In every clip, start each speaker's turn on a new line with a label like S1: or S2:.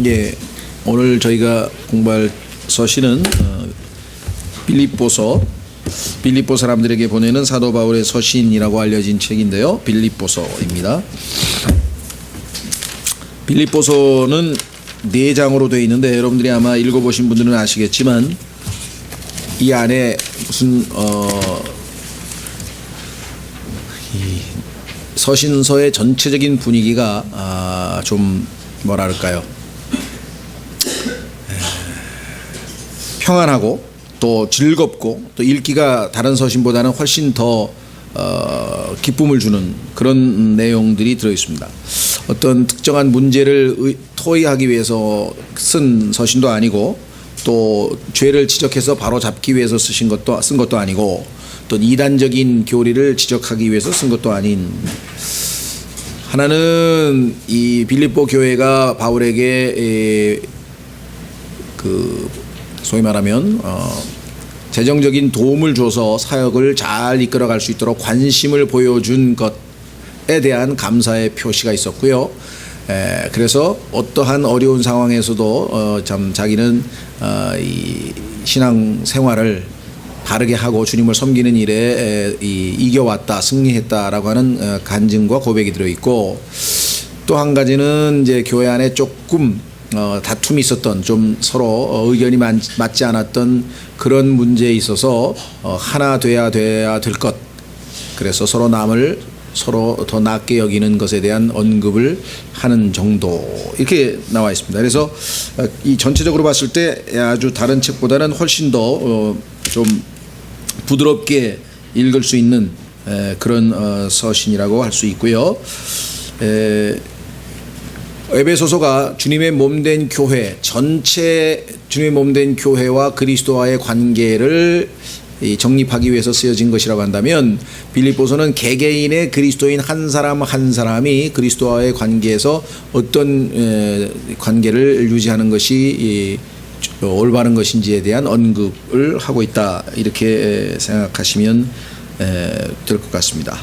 S1: 예, 오늘 저희가 공부할 서신은 빌립보서 사람들에게 보내는 사도 바울의 서신이라고 알려진 책인데요. 빌립보서입니다. 빌립보서는 4장으로 되어 있는데 여러분들이 아마 읽어보신 분들은 아시겠지만 이 안에 무슨 이 서신서의 전체적인 분위기가 좀 뭐랄까요, 평안하고 또 즐겁고 또 읽기가 다른 서신보다는 훨씬 더 기쁨을 주는 그런 내용들이 들어 있습니다. 어떤 특정한 문제를 토의하기 위해서 쓴 서신도 아니고 또 죄를 지적해서 바로 잡기 위해서 쓴 것도 아니고 또 이단적인 교리를 지적하기 위해서 쓴 것도 아닌, 하나는 이 빌립보 교회가 바울에게 소위 말하면 재정적인 도움을 줘서 사역을 잘 이끌어갈 수 있도록 관심을 보여준 것에 대한 감사의 표시가 있었고요. 그래서 어떠한 어려운 상황에서도 참 자기는 이 신앙 생활을 바르게 하고 주님을 섬기는 일에 이겨왔다, 승리했다라고 하는 간증과 고백이 들어있고, 또 한 가지는 이제 교회 안에 조금 다툼이 있었던, 좀 서로 의견이 맞지 않았던 그런 문제에 있어서 하나 돼야 될 것, 그래서 서로 남을 서로 더 낫게 여기는 것에 대한 언급을 하는 정도, 이렇게 나와 있습니다. 그래서 이 전체적으로 봤을 때 아주 다른 책보다는 훨씬 더 좀 부드럽게 읽을 수 있는 그런 서신이라고 할 수 있고요. 에베소서가 주님의 몸된 교회, 전체 주님의 몸된 교회와 그리스도와의 관계를 정립하기 위해서 쓰여진 것이라고 한다면, 빌립보서는 개개인의 그리스도인 한 사람 한 사람이 그리스도와의 관계에서 어떤 관계를 유지하는 것이 올바른 것인지에 대한 언급을 하고 있다, 이렇게 생각하시면 될 것 같습니다.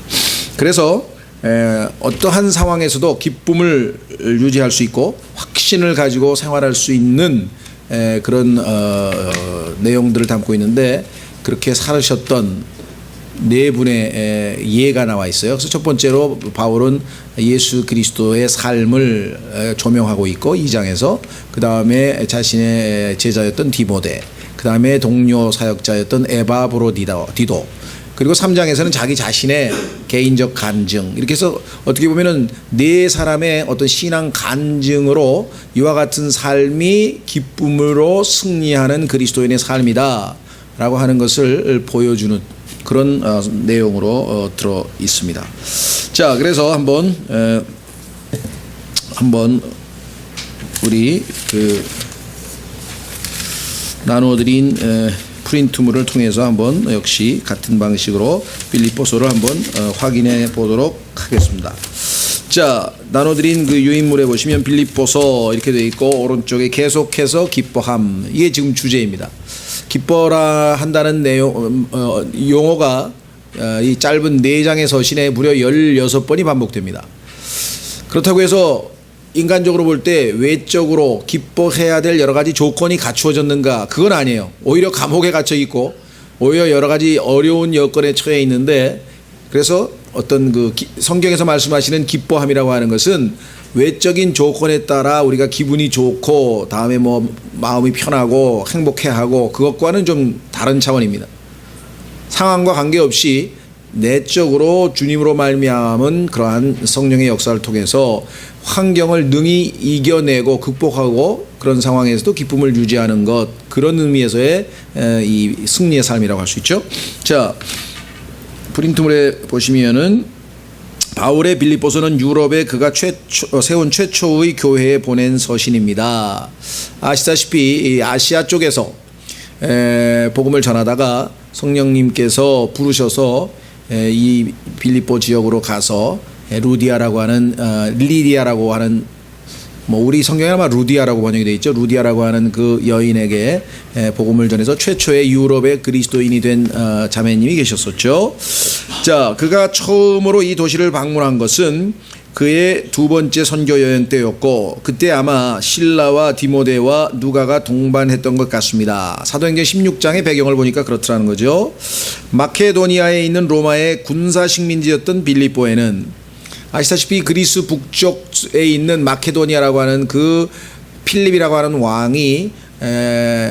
S1: 그래서 어떠한 상황에서도 기쁨을 유지할 수 있고 확신을 가지고 생활할 수 있는 그런 내용들을 담고 있는데, 그렇게 살으셨던 4분의 예가 나와 있어요. 그래서 첫 번째로 바울은 예수 그리스도의 삶을 조명하고 있고 2장에서, 그 다음에 자신의 제자였던 디모데, 그 다음에 동료 사역자였던 에바브로디도, 그리고 3장에서는 자기 자신의 개인적 간증, 이렇게 해서 어떻게 보면은 4사람의 어떤 신앙 간증으로 이와 같은 삶이 기쁨으로 승리하는 그리스도인의 삶이다 라고 하는 것을 보여주는 그런 내용으로 들어 있습니다. 자, 그래서 한번 우리 나누어드린 프린트물을 통해서 한번 역시 같은 방식으로 빌립보서를 한번 확인해 보도록 하겠습니다. 자, 나눠드린 그 유인물에 보시면 빌립보서 이렇게 되어 있고, 오른쪽에 계속해서 기뻐함, 이게 지금 주제입니다. 기뻐라 한다는 내용, 용어가 이 짧은 4장의 서신에 무려 16번이 반복됩니다. 그렇다고 해서 인간적으로 볼 때 외적으로 기뻐해야 될 여러 가지 조건이 갖추어졌는가? 그건 아니에요. 오히려 감옥에 갇혀 있고 오히려 여러 가지 어려운 여건에 처해 있는데, 그래서 어떤 성경에서 말씀하시는 기뻐함이라고 하는 것은 외적인 조건에 따라 우리가 기분이 좋고 다음에 마음이 편하고 행복해하고 그것과는 좀 다른 차원입니다. 상황과 관계없이 내적으로 주님으로 말미암은 그러한 성령의 역사를 통해서 환경을 능히 이겨내고 극복하고 그런 상황에서도 기쁨을 유지하는 것, 그런 의미에서의 이 승리의 삶이라고 할 수 있죠. 자, 프린트물에 보시면은 바울의 빌립보서는 유럽에 그가 세운 최초의 교회에 보낸 서신입니다. 아시다시피 아시아 쪽에서 복음을 전하다가 성령님께서 부르셔서 이 빌립보 지역으로 가서 루디아라고 하는 리디아라고 하는, 우리 성경에 아마 루디아라고 번역이 되어 있죠. 루디아라고 하는 그 여인에게 복음을 전해서 최초의 유럽의 그리스도인이 된 자매님이 계셨었죠. 자, 그가 처음으로 이 도시를 방문한 것은 그의 두 번째 선교 여행 때였고, 그때 아마 실라와 디모데와 누가가 동반했던 것 같습니다. 사도행전 16장의 배경을 보니까 그렇더라는 거죠. 마케도니아에 있는 로마의 군사 식민지였던 빌립보에는 아시다시피 그리스 북쪽에 있는 마케도니아라고 하는 그 필립이라고 하는 왕이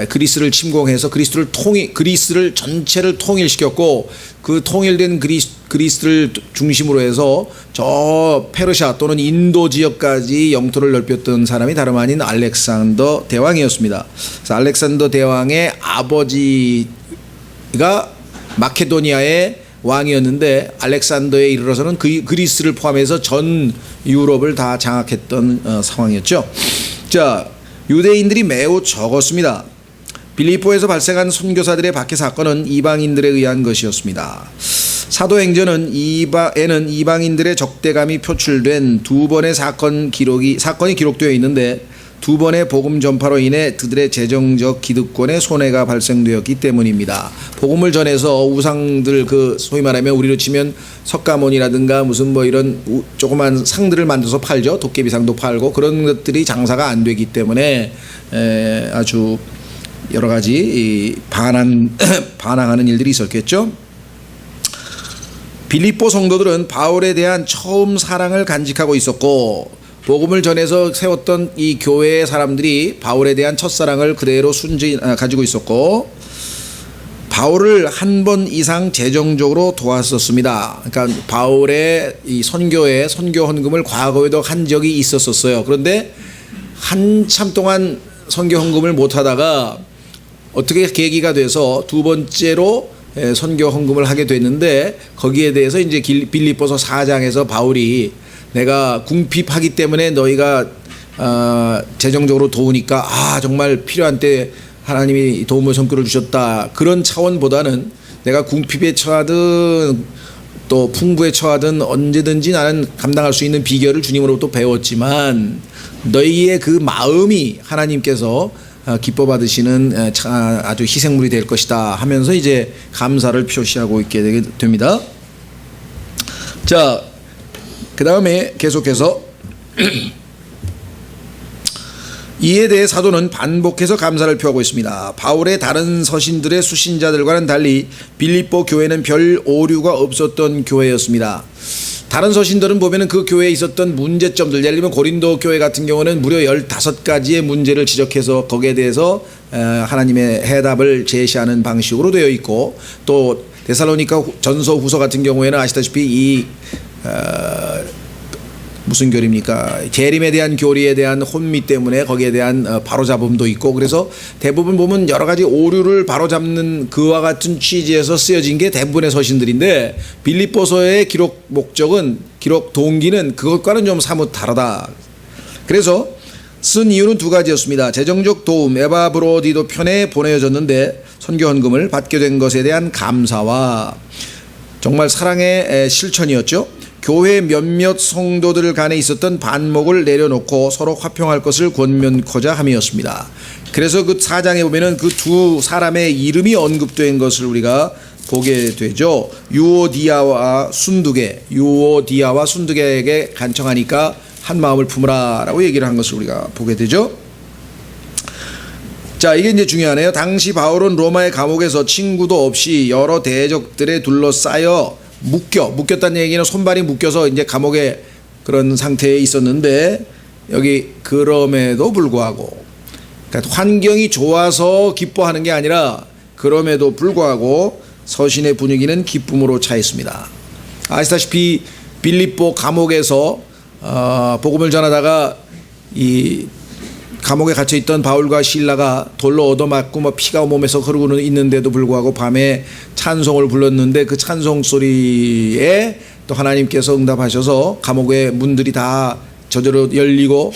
S1: 그리스를 침공해서 그리스를 전체를 통일시켰고, 그 통일된 그리스를 중심으로 해서 저 페르시아 또는 인도 지역까지 영토를 넓혔던 사람이 다름 아닌 알렉산더 대왕이었습니다. 그래서 알렉산더 대왕의 아버지가 마케도니아의 왕이었는데, 알렉산더에 이르러서는 그리스를 포함해서 전 유럽을 다 장악했던 상황이었죠. 자, 유대인들이 매우 적었습니다. 빌립보에서 발생한 선교사들의 박해 사건은 이방인들에 의한 것이었습니다. 사도행전은 에는 이방인들의 적대감이 표출된 두 번의 사건이 기록되어 있는데, 두 번의 복음 전파로 인해 그들의 재정적 기득권에 손해가 발생되었기 때문입니다. 복음을 전해서 우상들, 소위 말하면 우리로 치면 석가모니라든가 무슨 이런 조그만 상들을 만들어서 팔죠. 도깨비상도 팔고, 그런 것들이 장사가 안 되기 때문에 아주 여러 가지 반항하는 일들이 있었겠죠. 빌립보 성도들은 바울에 대한 처음 사랑을 간직하고 있었고, 복음을 전해서 세웠던 이 교회의 사람들이 바울에 대한 첫사랑을 그대로 가지고 있었고, 바울을 한 번 이상 재정적으로 도왔었습니다. 그러니까 바울의 이 선교에 선교 헌금을 과거에도 한 적이 있었어요. 그런데 한참 동안 선교 헌금을 못 하다가 어떻게 계기가 돼서 두 번째로 선교 헌금을 하게 됐는데, 거기에 대해서 이제 빌립보서 4장에서 바울이 내가 궁핍하기 때문에 너희가 재정적으로 도우니까 정말 필요한 때 하나님이 도움의 손길을 주셨다, 그런 차원보다는 내가 궁핍에 처하든 또 풍부에 처하든 언제든지 나는 감당할 수 있는 비결을 주님으로부터 배웠지만, 너희의 그 마음이 하나님께서 기뻐 받으시는 아주 희생물이 될 것이다 하면서 이제 감사를 표시하고 있게 됩니다. 자, 그 다음에 계속해서 이에 대해 사도는 반복해서 감사를 표하고 있습니다. 바울의 다른 서신들의 수신자들과는 달리 빌립보 교회는 별 오류가 없었던 교회였습니다. 다른 서신들은 보면은 그 교회에 있었던 문제점들, 예를 들면 고린도 교회 같은 경우는 무려 15가지의 문제를 지적해서 거기에 대해서 하나님의 해답을 제시하는 방식으로 되어 있고, 또 데살로니가 전서 후서 같은 경우에는 아시다시피 무슨 교리입니까? 재림에 대한 교리에 대한 혼미 때문에 거기에 대한 바로잡음도 있고, 그래서 대부분 보면 여러 가지 오류를 바로잡는 그와 같은 취지에서 쓰여진 게 대부분의 서신들인데, 빌립보서의 기록 목적은, 기록 동기는 그것과는 좀 사뭇 다르다. 그래서 쓴 이유는 두 가지였습니다. 재정적 도움, 에바브로디도 편에 보내어졌는데 선교 헌금을 받게 된 것에 대한 감사와 정말 사랑의 실천이었죠. 교회 몇몇 성도들 간에 있었던 반목을 내려놓고 서로 화평할 것을 권면코자 함이었습니다. 그래서 그 4장에 보면은 그 두 사람의 이름이 언급된 것을 우리가 보게 되죠. 유오디아와 순두개에게 간청하니까 한 마음을 품으라라고 얘기를 한 것을 우리가 보게 되죠. 자, 이게 이제 중요하네요. 당시 바울은 로마의 감옥에서 친구도 없이 여러 대적들에 둘러싸여 묶였다는 얘기는 손발이 묶여서 이제 감옥에 그런 상태에 있었는데, 여기 그럼에도 불구하고, 그러니까 환경이 좋아서 기뻐하는 게 아니라 그럼에도 불구하고 서신의 분위기는 기쁨으로 차 있습니다. 아시다시피 빌립보 감옥에서 복음을 전하다가 이 감옥에 갇혀 있던 바울과 실라가 돌로 얻어맞고 피가 몸에서 흐르고 있는데도 불구하고 밤에 찬송을 불렀는데, 그 찬송 소리에 또 하나님께서 응답하셔서 감옥의 문들이 다 저절로 열리고,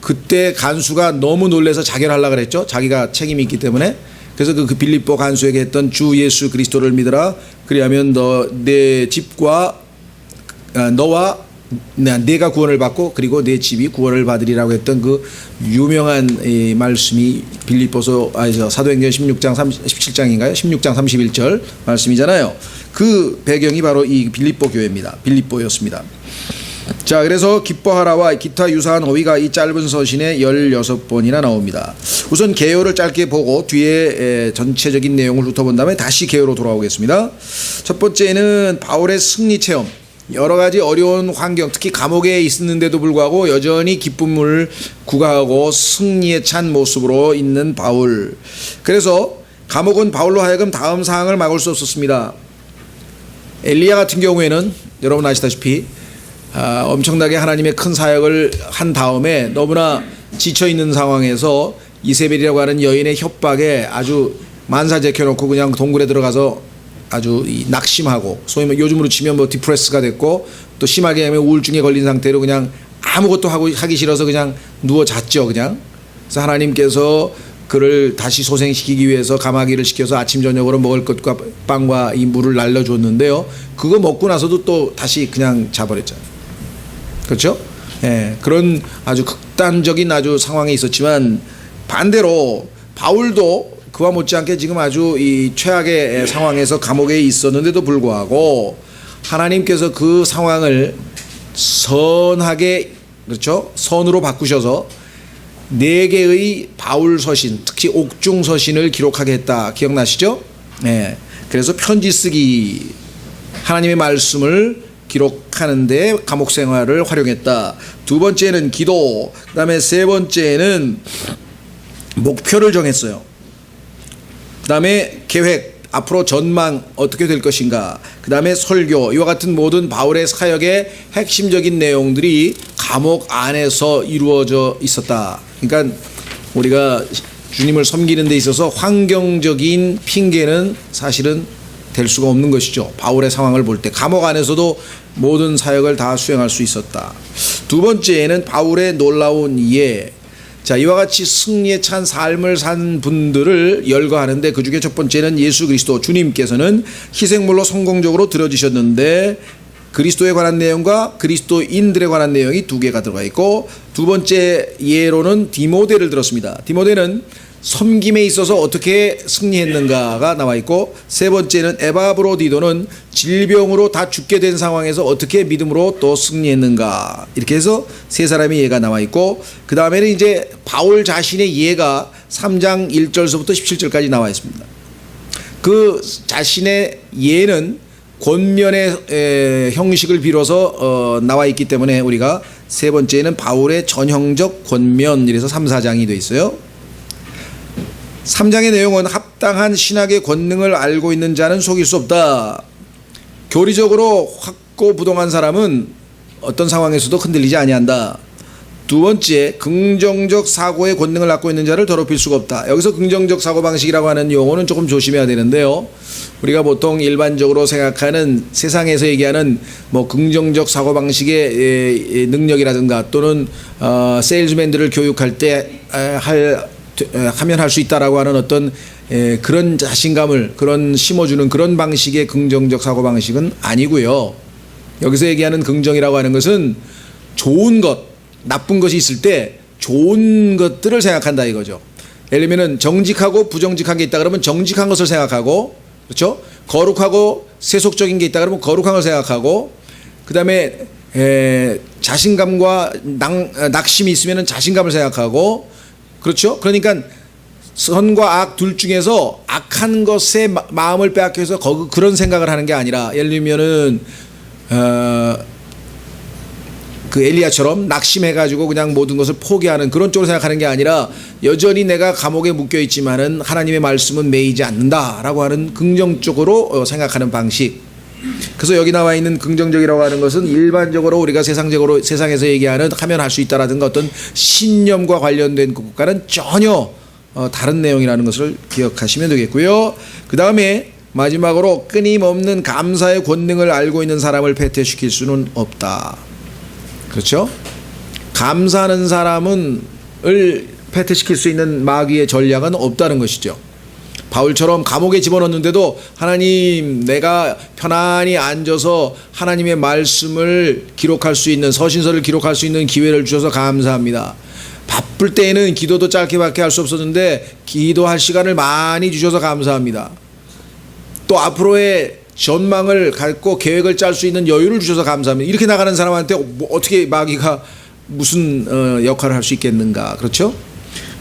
S1: 그때 간수가 너무 놀라서 자결하려고 그랬죠. 자기가 책임이 있기 때문에. 그래서 그 빌립보 간수에게 했던 주 예수 그리스도를 믿으라, 그리하면 내 집과 너와 내가 구원을 받고 그리고 내 집이 구원을 받으리라고 했던 그 유명한 이 말씀이 빌립보서 사도행전 16장 17장인가요? 16장 31절 말씀이잖아요. 그 배경이 바로 이 빌립보 교회입니다. 빌립보였습니다. 자, 그래서 기뻐하라와 기타 유사한 어휘가 이 짧은 서신에 16번이나 나옵니다. 우선 개요를 짧게 보고 뒤에 전체적인 내용을 훑어본 다음에 다시 개요로 돌아오겠습니다. 첫 번째는 바울의 승리 체험. 여러 가지 어려운 환경, 특히 감옥에 있었는데도 불구하고 여전히 기쁨을 구가하고 승리에 찬 모습으로 있는 바울. 그래서 감옥은 바울로 하여금 다음 상황을 막을 수 없었습니다. 엘리야 같은 경우에는 여러분 아시다시피 엄청나게 하나님의 큰 사역을 한 다음에 너무나 지쳐있는 상황에서 이세벨이라고 하는 여인의 협박에 아주 만사제켜놓고 그냥 동굴에 들어가서 아주 낙심하고 소위 요즘으로 치면 디프레스가 됐고 또 심하게 우울증에 걸린 상태로 그냥 아무것도 하기 싫어서 그냥 누워 잤죠. 그냥. 그래서 하나님께서 그를 다시 소생시키기 위해서 가마귀를 시켜서 아침 저녁으로 먹을 것과 빵과 이 물을 날려줬는데요. 그거 먹고 나서도 또 다시 그냥 자버렸잖아요. 그렇죠? 예, 그런 아주 극단적인 아주 상황에 있었지만 반대로 바울도 그와 못지않게 지금 아주 이 최악의 상황에서 감옥에 있었는데도 불구하고 하나님께서 그 상황을 선하게, 그렇죠? 선으로 바꾸셔서 4개의 바울 서신, 특히 옥중 서신을 기록하게 했다. 기억나시죠? 네. 그래서 편지 쓰기, 하나님의 말씀을 기록하는데 감옥 생활을 활용했다. 두 번째는 기도, 그 다음에 세 번째는 목표를 정했어요. 그 다음에 계획, 앞으로 전망 어떻게 될 것인가, 그 다음에 설교, 이와 같은 모든 바울의 사역의 핵심적인 내용들이 감옥 안에서 이루어져 있었다. 그러니까 우리가 주님을 섬기는 데 있어서 환경적인 핑계는 사실은 될 수가 없는 것이죠. 바울의 상황을 볼 때 감옥 안에서도 모든 사역을 다 수행할 수 있었다. 두 번째는 바울의 놀라운 이해. 자, 이와 같이 승리에 찬 삶을 산 분들을 열거하는데 그 중에 첫 번째는 예수 그리스도 주님께서는 희생물로 성공적으로 드려지셨는데 그리스도에 관한 내용과 그리스도인들에 관한 내용이 2개가 들어가 있고, 두 번째 예로는 디모데를 들었습니다. 디모데는 섬김에 있어서 어떻게 승리했는가가 나와 있고, 세 번째는 에바브로디도는 질병으로 다 죽게 된 상황에서 어떻게 믿음으로 또 승리했는가, 이렇게 해서 세 사람의 예가 나와 있고, 그 다음에는 이제 바울 자신의 예가 3장 1절서부터 17절까지 나와 있습니다. 그 자신의 예는 권면의 형식을 빌어서 나와 있기 때문에 우리가 세 번째는 바울의 전형적 권면, 이래서 3, 4장이 되어 있어요. 3장의 내용은 합당한 신학의 권능을 알고 있는 자는 속일 수 없다. 교리적으로 확고부동한 사람은 어떤 상황에서도 흔들리지 아니한다. 두 번째, 긍정적 사고의 권능을 갖고 있는 자를 더럽힐 수가 없다. 여기서 긍정적 사고방식이라고 하는 용어는 조금 조심해야 되는데요. 우리가 보통 일반적으로 생각하는 세상에서 얘기하는 뭐 긍정적 사고방식의 능력이라든가 또는 세일즈맨들을 교육할 때 하면 할 수 있다라고 하는 어떤 그런 자신감을 그런 심어주는 그런 방식의 긍정적 사고방식은 아니고요. 여기서 얘기하는 긍정이라고 하는 것은 좋은 것, 나쁜 것이 있을 때 좋은 것들을 생각한다 이거죠. 예를 들면 정직하고 부정직한 게 있다 그러면 정직한 것을 생각하고, 그렇죠? 거룩하고 세속적인 게 있다 그러면 거룩한 걸 생각하고, 그 다음에 자신감과 낙심이 있으면 자신감을 생각하고, 그렇죠? 그러니까 선과 악 둘 중에서 악한 것에 마음을 빼앗겨서 그런 생각을 하는 게 아니라, 예를 들면은 그 엘리야처럼 낙심해가지고 그냥 모든 것을 포기하는 그런 쪽으로 생각하는 게 아니라, 여전히 내가 감옥에 묶여 있지만은 하나님의 말씀은 매이지 않는다라고 하는 긍정적으로 생각하는 방식. 그래서 여기 나와 있는 긍정적이라고 하는 것은 일반적으로 우리가 세상에서 얘기하는 하면 할 수 있다라든가 어떤 신념과 관련된 것과는 전혀 다른 내용이라는 것을 기억하시면 되겠고요. 그 다음에 마지막으로 끊임없는 감사의 권능을 알고 있는 사람을 패퇴시킬 수는 없다. 그렇죠? 감사하는 사람을 패퇴시킬 수 있는 마귀의 전략은 없다는 것이죠. 바울처럼 감옥에 집어넣는데도 하나님, 내가 편안히 앉아서 하나님의 말씀을 기록할 수 있는, 서신서를 기록할 수 있는 기회를 주셔서 감사합니다. 바쁠 때에는 기도도 짧게밖에 할 수 없었는데 기도할 시간을 많이 주셔서 감사합니다. 또 앞으로의 전망을 갖고 계획을 짤 수 있는 여유를 주셔서 감사합니다. 이렇게 나가는 사람한테 어떻게 마귀가 무슨 역할을 할 수 있겠는가. 그렇죠?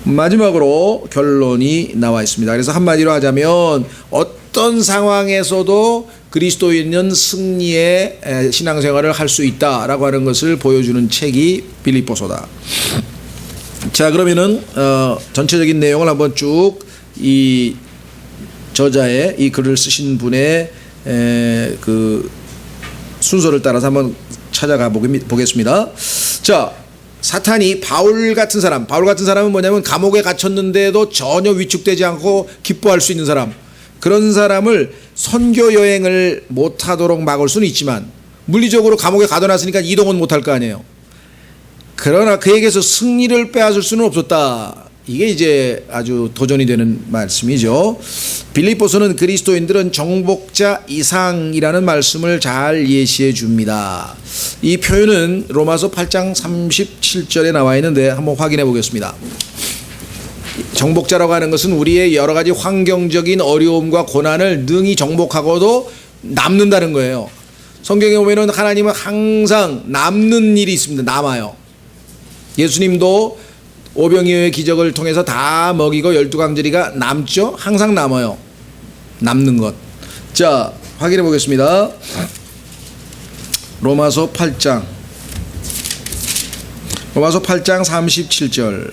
S1: 마지막으로 결론이 나와 있습니다. 그래서 한마디로 하자면 어떤 상황에서도 그리스도인은 승리의 신앙생활을 할 수 있다라고 하는 것을 보여주는 책이 빌립보서다. 자, 그러면은 전체적인 내용을 한번 쭉 이 저자의 이 글을 쓰신 분의 그 순서를 따라서 한번 찾아가 보겠습니다. 자, 사탄이 바울 같은 사람은 뭐냐면 감옥에 갇혔는데도 전혀 위축되지 않고 기뻐할 수 있는 사람, 그런 사람을 선교 여행을 못하도록 막을 수는 있지만 물리적으로 감옥에 가둬놨으니까 이동은 못할 거 아니에요. 그러나 그에게서 승리를 빼앗을 수는 없었다. 이게 이제 아주 도전이 되는 말씀이죠. 빌립보서는 그리스도인들은 정복자 이상이라는 말씀을 잘 예시해 줍니다. 이 표현은 로마서 8장 37절에 나와 있는데 한번 확인해 보겠습니다. 정복자라고 하는 것은 우리의 여러 가지 환경적인 어려움과 고난을 능히 정복하고도 남는다는 거예요. 성경에 보면은 하나님은 항상 남는 일이 있습니다. 남아요. 예수님도 오병이어의 기적을 통해서 다 먹이고 12강짜리가 남죠? 항상 남아요. 남는 것. 자, 확인해 보겠습니다. 로마서 8장 37절.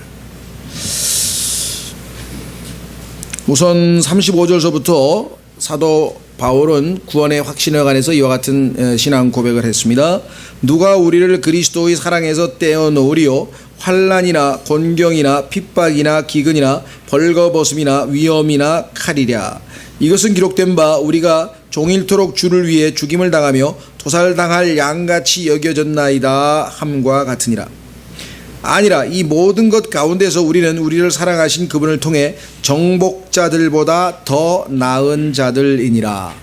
S1: 우선 35절서부터 사도 바울은 구원의 확신에 관해서 이와 같은 신앙 고백을 했습니다. 누가 우리를 그리스도의 사랑에서 떼어놓으리요? 환난이나 곤경이나 핍박이나 기근이나 벌거벗음이나 위험이나 칼이랴. 이것은 기록된 바 우리가 종일토록 주를 위해 죽임을 당하며 도살당할 양같이 여겨졌나이다 함과 같으니라. 아니라 이 모든 것 가운데서 우리는 우리를 사랑하신 그분을 통해 정복자들보다 더 나은 자들이니라.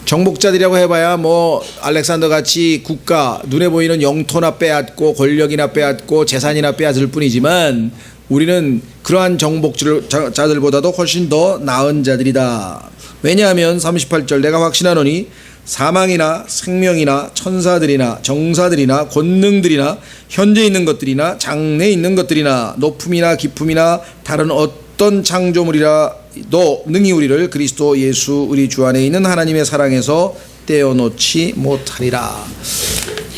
S1: 정복자들이라고 해봐야 뭐 알렉산더 같이 국가, 눈에 보이는 영토나 빼앗고 권력이나 빼앗고 재산이나 빼앗을 뿐이지만 우리는 그러한 정복자들보다도 훨씬 더 나은 자들이다. 왜냐하면 38절, 내가 확신하노니 사망이나 생명이나 천사들이나 정사들이나 권능들이나 현재 있는 것들이나 장래 있는 것들이나 높음이나 깊음이나 다른 어떤 창조물이라도 능히 우리를 그리스도 예수 우리 주 안에 있는 하나님의 사랑에서 떼어놓지 못하리라.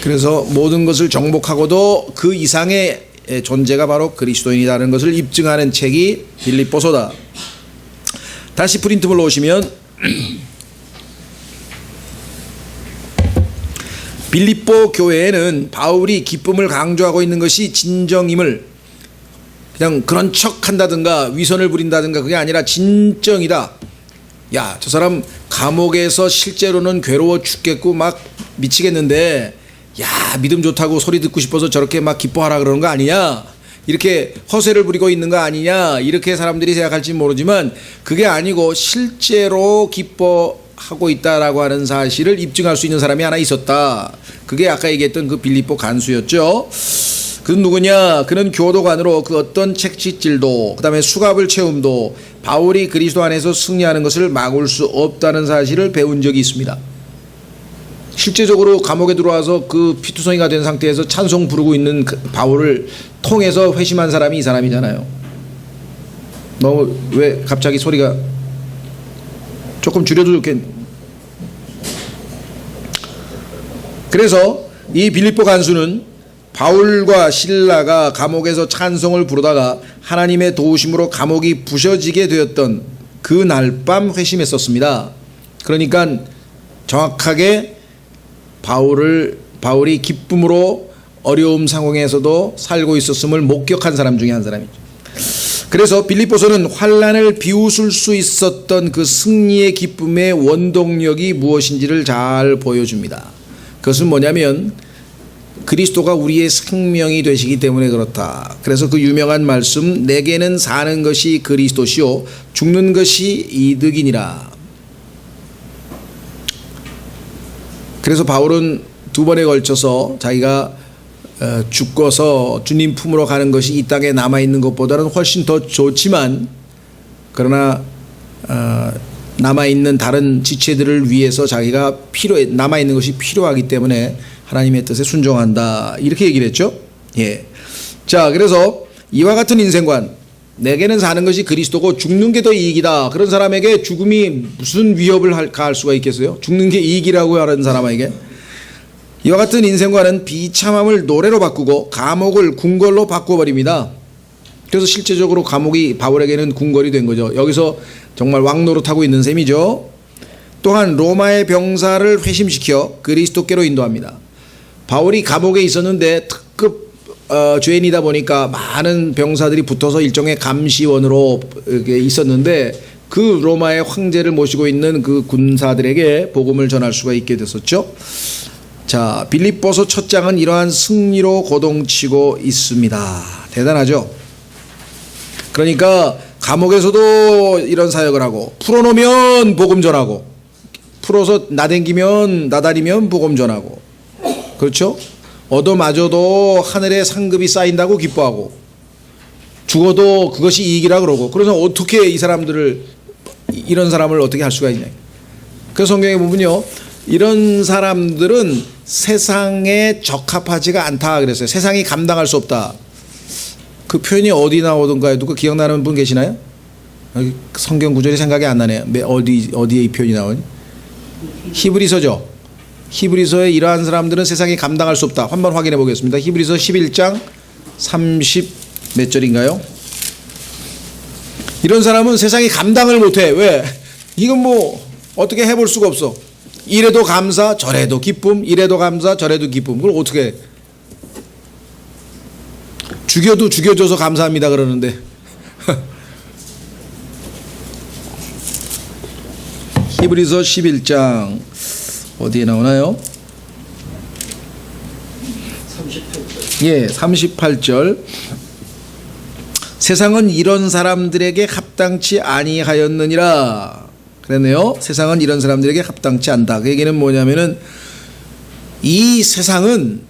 S1: 그래서 모든 것을 정복하고도 그 이상의 존재가 바로 그리스도인이라는 것을 입증하는 책이 빌립보서다. 다시 프린트물 놓으시면 빌립보 교회에는 바울이 기쁨을 강조하고 있는 것이 진정임을, 그냥 그런 척 한다든가 위선을 부린다든가 그게 아니라 진정이다. 야, 저 사람 감옥에서 실제로는 괴로워 죽겠고 막 미치겠는데 야, 믿음 좋다고 소리 듣고 싶어서 저렇게 막 기뻐하라 그러는 거 아니냐, 이렇게 허세를 부리고 있는 거 아니냐, 이렇게 사람들이 생각할지 모르지만 그게 아니고 실제로 기뻐하고 있다라고 하는 사실을 입증할 수 있는 사람이 하나 있었다. 그게 아까 얘기했던 그 빌립보 간수였죠. 그는 누구냐? 그는 교도관으로 그 어떤 채찍질도, 그 다음에 수갑을 채움도 바울이 그리스도 안에서 승리하는 것을 막을 수 없다는 사실을 배운 적이 있습니다. 실제적으로 감옥에 들어와서 그 피투성이가 된 상태에서 찬송 부르고 있는 그 바울을 통해서 회심한 사람이 이 사람이잖아요. 너 왜 갑자기 소리가 조금 줄여도 좋겠. 그래서 이 빌립보 간수는 바울과 실라가 감옥에서 찬송을 부르다가 하나님의 도우심으로 감옥이 부셔지게 되었던 그 날 밤 회심했었습니다. 그러니까 정확하게 바울이 기쁨으로 어려움 상황에서도 살고 있었음을 목격한 사람 중에 한 사람이죠. 그래서 빌립보서는 환난을 비웃을 수 있었던 그 승리의 기쁨의 원동력이 무엇인지를 잘 보여줍니다. 그것은 뭐냐면 그리스도가 우리의 생명이 되시기 때문에 그렇다. 그래서 그 유명한 말씀, 내게는 사는 것이 그리스도시요 죽는 것이 이득이니라. 그래서 바울은 두 번에 걸쳐서 자기가 죽어서 주님 품으로 가는 것이 이 땅에 남아있는 것보다는 훨씬 더 좋지만, 그러나 남아있는 다른 지체들을 위해서 자기가 남아있는 것이 필요하기 때문에 하나님의 뜻에 순종한다, 이렇게 얘기를 했죠. 예. 자, 그래서 이와 같은 인생관, 내게는 사는 것이 그리스도고 죽는 게 더 이익이다, 그런 사람에게 죽음이 무슨 위협을 가할 수가 있겠어요? 죽는 게 이익이라고 하는 사람에게. 이와 같은 인생관은 비참함을 노래로 바꾸고 감옥을 궁궐로 바꿔버립니다. 그래서 실제적으로 감옥이 바울에게는 궁궐이 된 거죠. 여기서 정말 왕노릇하고 있는 셈이죠. 또한 로마의 병사를 회심시켜 그리스도께로 인도합니다. 바울이 감옥에 있었는데 특급 죄인이다 보니까 많은 병사들이 붙어서 일종의 감시원으로 있었는데, 그 로마의 황제를 모시고 있는 그 군사들에게 복음을 전할 수가 있게 됐었죠. 자, 빌립보서 첫 장은 이러한 승리로 고동치고 있습니다. 대단하죠. 그러니까 감옥에서도 이런 사역을 하고, 풀어놓으면 복음 전하고, 풀어서 나다리면 복음 전하고, 그렇죠? 얻어맞아도 하늘에 상급이 쌓인다고 기뻐하고, 죽어도 그것이 이익이라 그러고. 그래서 어떻게 이런 사람을 어떻게 할 수가 있냐. 그래서 성경에 보면요, 이런 사람들은 세상에 적합하지가 않다 그랬어요. 세상이 감당할 수 없다. 그 표현이 어디 나오던가요? 누가 기억나는 분 계시나요? 성경 구절이 생각이 안 나네요. 어디에 이 표현이 나오니? 히브리서죠. 히브리서에 이러한 사람들은 세상이 감당할 수 없다. 한번 확인해 보겠습니다. 히브리서 11장 30 몇 절인가요? 이런 사람은 세상이 감당을 못해. 왜? 이건 뭐 어떻게 해볼 수가 없어. 이래도 감사 저래도 기쁨, 이래도 감사 저래도 기쁨. 그걸 어떻게 해? 죽여도 죽여줘서 감사합니다 그러는데. 히브리서 11장 어디에 나오나요? 38절. 예, 38절. 세상은 이런 사람들에게 합당치 아니하였느니라. 그랬네요. 세상은 이런 사람들에게 합당치 않다. 그 얘기는 뭐냐면은, 이 세상은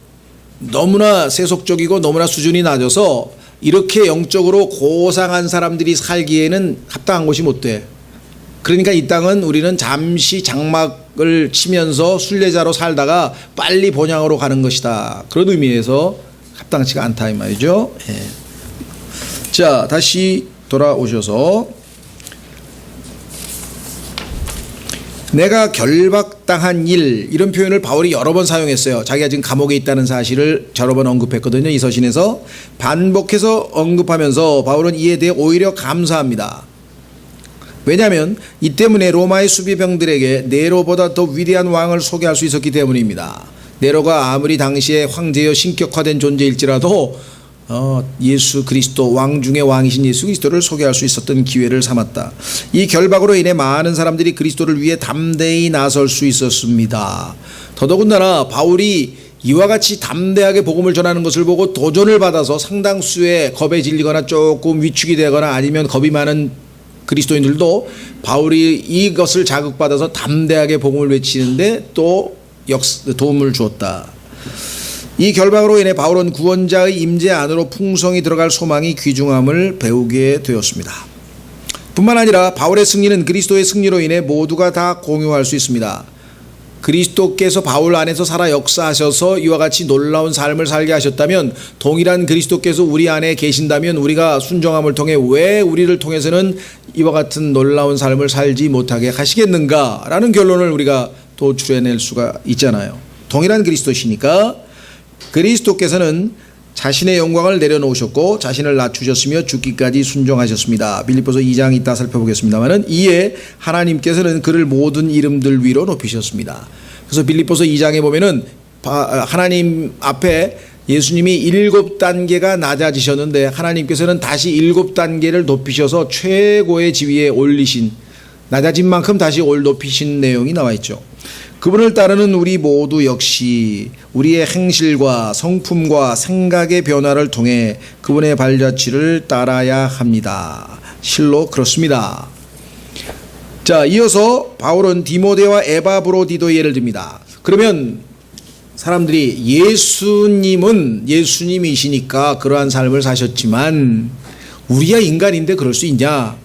S1: 너무나 세속적이고 너무나 수준이 낮아서 이렇게 영적으로 고상한 사람들이 살기에는 합당한 곳이 못 돼. 그러니까 이 땅은 우리는 잠시 장막을 치면서 순례자로 살다가 빨리 본향으로 가는 것이다. 그런 의미에서 합당치가 않다 이 말이죠. 예. 자, 다시 돌아오셔서, 내가 결박당한 일, 이런 표현을 바울이 여러 번 사용했어요. 자기가 지금 감옥에 있다는 사실을 여러 번 언급했거든요. 이 서신에서 반복해서 언급하면서 바울은 이에 대해 오히려 감사합니다. 왜냐하면 이 때문에 로마의 수비병들에게 네로보다 더 위대한 왕을 소개할 수 있었기 때문입니다. 네로가 아무리 당시에 황제여 신격화된 존재일지라도 예수 그리스도, 왕 중의 왕이신 예수 그리스도를 소개할 수 있었던 기회를 삼았다. 이 결박으로 인해 많은 사람들이 그리스도를 위해 담대히 나설 수 있었습니다. 더더군다나 바울이 이와 같이 담대하게 복음을 전하는 것을 보고 도전을 받아서 상당수의 겁에 질리거나 조금 위축이 되거나 아니면 겁이 많은 그리스도인들도 바울이 이것을 자극받아서 담대하게 복음을 외치는데 또 도움을 주었다. 이 결박으로 인해 바울은 구원자의 임재 안으로 풍성히 들어갈 소망이 귀중함을 배우게 되었습니다. 뿐만 아니라 바울의 승리는 그리스도의 승리로 인해 모두가 다 공유할 수 있습니다. 그리스도께서 바울 안에서 살아 역사하셔서 이와 같이 놀라운 삶을 살게 하셨다면, 동일한 그리스도께서 우리 안에 계신다면 우리가 순종함을 통해 왜 우리를 통해서는 이와 같은 놀라운 삶을 살지 못하게 하시겠는가라는 결론을 우리가 도출해낼 수가 있잖아요. 동일한 그리스도시니까 그리스도께서는 자신의 영광을 내려놓으셨고 자신을 낮추셨으며 죽기까지 순종하셨습니다. 빌립보서 2장 이따 살펴보겠습니다만은, 이에 하나님께서는 그를 모든 이름들 위로 높이셨습니다. 그래서 빌립보서 2장에 보면은 하나님 앞에 예수님이 7단계가 낮아지셨는데 하나님께서는 다시 7단계를 높이셔서 최고의 지위에 올리신, 낮아진 만큼 다시 높이신 내용이 나와 있죠. 그분을 따르는 우리 모두 역시 우리의 행실과 성품과 생각의 변화를 통해 그분의 발자취를 따라야 합니다. 실로 그렇습니다. 자, 이어서 바울은 디모데와 에바브로디도 예를 듭니다. 그러면 사람들이 예수님이시니까 그러한 삶을 사셨지만 우리야 인간인데 그럴 수 있냐?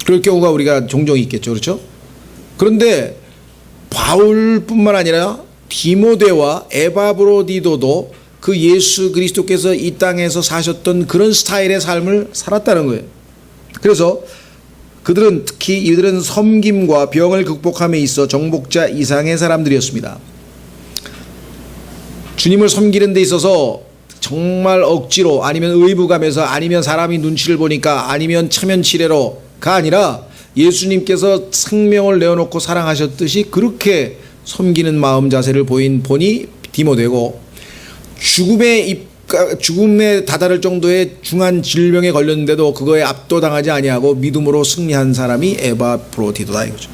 S1: 그럴 경우가 우리가 종종 있겠죠. 그렇죠? 그런데 바울뿐만 아니라 디모데와 에바브로디도도 그 예수 그리스도께서 이 땅에서 사셨던 그런 스타일의 삶을 살았다는 거예요. 그래서 그들은 특히 이들은 섬김과 병을 극복함에 있어 정복자 이상의 사람들이었습니다. 주님을 섬기는 데 있어서 정말 억지로 아니면 의무감에서 아니면 사람이 눈치를 보니까 아니면 체면치레로가 아니라 예수님께서 생명을 내어놓고 사랑하셨듯이 그렇게 섬기는 마음 자세를 보인 본이 디모데고, 죽음에 다다를 정도의 중한 질병에 걸렸는데도 그거에 압도당하지 아니하고 믿음으로 승리한 사람이 에바브로디도다 이거죠.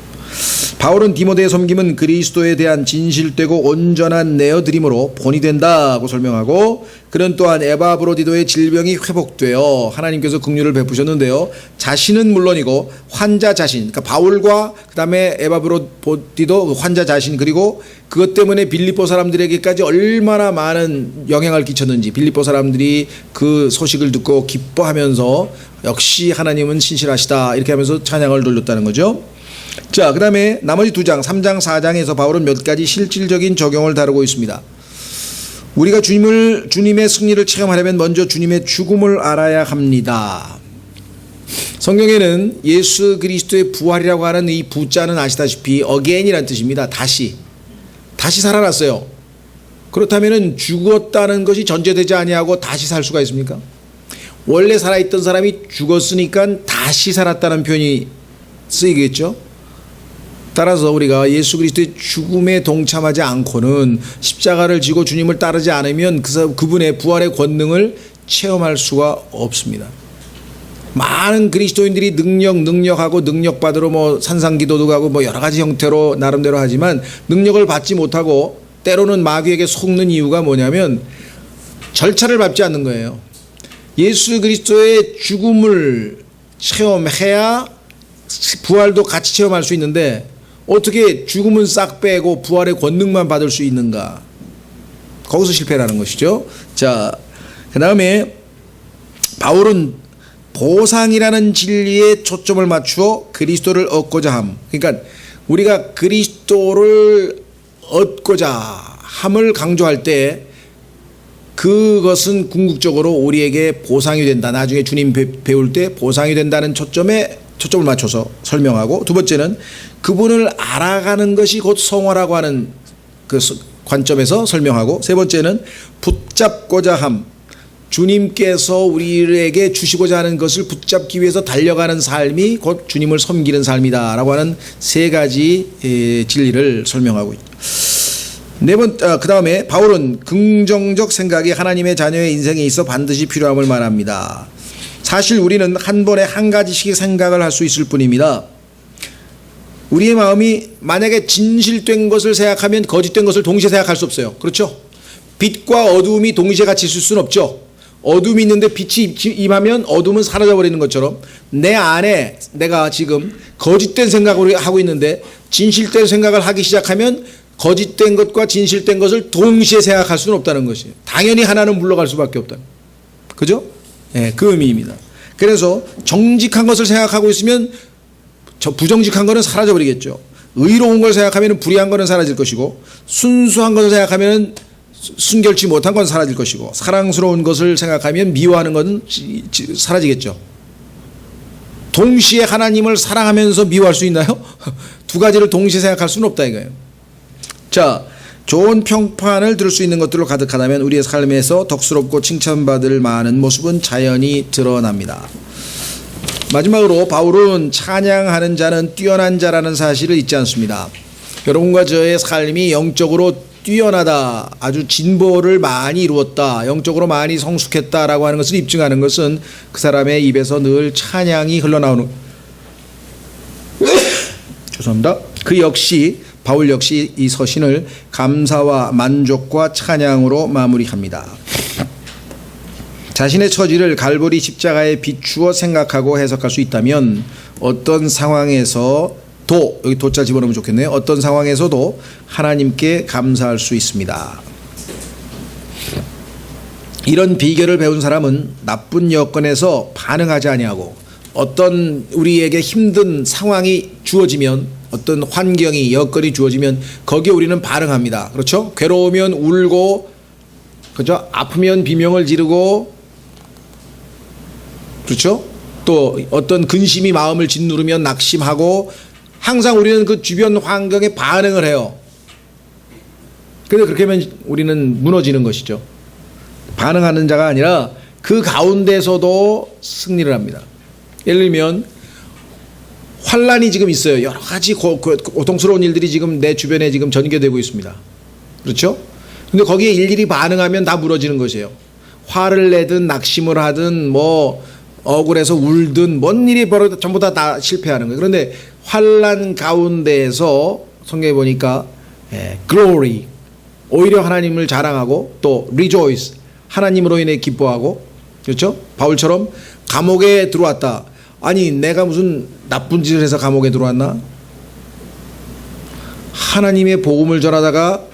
S1: 바울은 디모데의 섬김은 그리스도에 대한 진실되고 온전한 내어드림으로 본이 된다고 설명하고, 그는 또한 에바브로디도의 질병이 회복되어 하나님께서 긍휼을 베푸셨는데요, 자신은 물론이고 환자 자신, 그러니까 바울과 그 다음에 에바브로디도 환자 자신, 그리고 그것 때문에 빌립보 사람들에게까지 얼마나 많은 영향을 끼쳤는지, 빌립보 사람들이 그 소식을 듣고 기뻐하면서 역시 하나님은 신실하시다 이렇게 하면서 찬양을 돌렸다는 거죠. 자, 그 다음에 나머지 2장 3장 4장에서 바울은 몇 가지 실질적인 적용을 다루고 있습니다. 우리가 주님의 승리를 체험하려면 먼저 주님의 죽음을 알아야 합니다. 성경에는 예수 그리스도의 부활이라고 하는 이 부자는 아시다시피 again이라는 뜻입니다. 다시 살아났어요. 그렇다면 죽었다는 것이 전제되지 아니하고 다시 살 수가 있습니까? 원래 살아있던 사람이 죽었으니까 다시 살았다는 표현이 쓰이겠죠. 따라서 우리가 예수 그리스도의 죽음에 동참하지 않고는, 십자가를 지고 주님을 따르지 않으면 그분의 부활의 권능을 체험할 수가 없습니다. 많은 그리스도인들이 능력하고 능력받으러 뭐 산상기도도 가고 뭐 여러 가지 형태로 나름대로 하지만 능력을 받지 못하고 때로는 마귀에게 속는 이유가 뭐냐면 절차를 밟지 않는 거예요. 예수 그리스도의 죽음을 체험해야 부활도 같이 체험할 수 있는데 어떻게 죽음은 싹 빼고 부활의 권능만 받을 수 있는가? 거기서 실패라는 것이죠. 자, 그 다음에 바울은 보상이라는 진리에 초점을 맞추어 그리스도를 얻고자 함. 그러니까 우리가 그리스도를 얻고자 함을 강조할 때 그것은 궁극적으로 우리에게 보상이 된다. 나중에 주님 배울 때 보상이 된다는 초점을 맞춰서 설명하고, 두 번째는 그분을 알아가는 것이 곧 성화라고 하는 그 관점에서 설명하고, 세 번째는 붙잡고자 함, 주님께서 우리에게 주시고자 하는 것을 붙잡기 위해서 달려가는 삶이 곧 주님을 섬기는 삶이다라고 하는 세 가지 진리를 설명하고 있다. 그 다음에 바울은 긍정적 생각이 하나님의 자녀의 인생에 있어 반드시 필요함을 말합니다. 사실 우리는 한 번에 한 가지씩 생각을 할 수 있을 뿐입니다. 우리의 마음이 만약에 진실된 것을 생각하면 거짓된 것을 동시에 생각할 수 없어요. 그렇죠? 빛과 어두움이 동시에 같이 있을 수는 없죠. 어둠이 있는데 빛이 임하면 어둠은 사라져버리는 것처럼 내 안에 내가 지금 거짓된 생각을 하고 있는데 진실된 생각을 하기 시작하면 거짓된 것과 진실된 것을 동시에 생각할 수는 없다는 것이에요. 당연히 하나는 물러갈 수밖에 없다. 그죠? 네, 그 의미입니다. 그래서 정직한 것을 생각하고 있으면 부정직한 것은 사라져버리겠죠. 의로운 걸 생각하면 불의한 것은 사라질 것이고, 순수한 것을 생각하면 순결치 못한 건 사라질 것이고, 사랑스러운 것을 생각하면 미워하는 것은 사라지겠죠. 동시에 하나님을 사랑하면서 미워할 수 있나요? 두 가지를 동시에 생각할 수는 없다 이거예요. 자, 좋은 평판을 들을 수 있는 것들로 가득하다면 우리의 삶에서 덕스럽고 칭찬받을 많은 모습은 자연히 드러납니다. 마지막으로 바울은 찬양하는 자는 뛰어난 자라는 사실을 잊지 않습니다. 여러분과 저의 삶이 영적으로 뛰어나다, 아주 진보를 많이 이루었다, 영적으로 많이 성숙했다라고 하는 것을 입증하는 것은 그 사람의 입에서 늘 찬양이 흘러나오는 죄송합니다. 바울 역시 이 서신을 감사와 만족과 찬양으로 마무리합니다. 자신의 처지를 갈보리 십자가에 비추어 생각하고 해석할 수 있다면 어떤 상황에서도, 여기 도자 집어넣으면 좋겠네요. 어떤 상황에서도 하나님께 감사할 수 있습니다. 이런 비결을 배운 사람은 나쁜 여건에서 반응하지 아니하고, 어떤 우리에게 힘든 상황이 주어지면, 어떤 환경이, 여건이 주어지면 거기에 우리는 반응합니다. 그렇죠? 괴로우면 울고, 그렇죠? 아프면 비명을 지르고, 그렇죠? 또 어떤 근심이 마음을 짓누르면 낙심하고, 항상 우리는 그 주변 환경에 반응을 해요. 그런데 그렇게 하면 우리는 무너지는 것이죠. 반응하는 자가 아니라 그 가운데서도 승리를 합니다. 예를 들면 환란이 지금 있어요. 여러 가지 고통스러운 일들이 지금 내 주변에 지금 전개되고 있습니다. 그렇죠? 근데 거기에 일일이 반응하면 다 무너지는 것이에요. 화를 내든 낙심을 하든 뭐 억울해서 울든 뭔 일이 벌어도 전부 다 실패하는 거예요. 그런데 환란 가운데에서 성경에 보니까 glory, 오히려 하나님을 자랑하고, 또 rejoice, 하나님으로 인해 기뻐하고, 그렇죠? 바울처럼 감옥에 들어왔다. 아니, 내가 무슨 나쁜 짓을 해서 감옥에 들어왔나? 하나님의 복음을 전하다가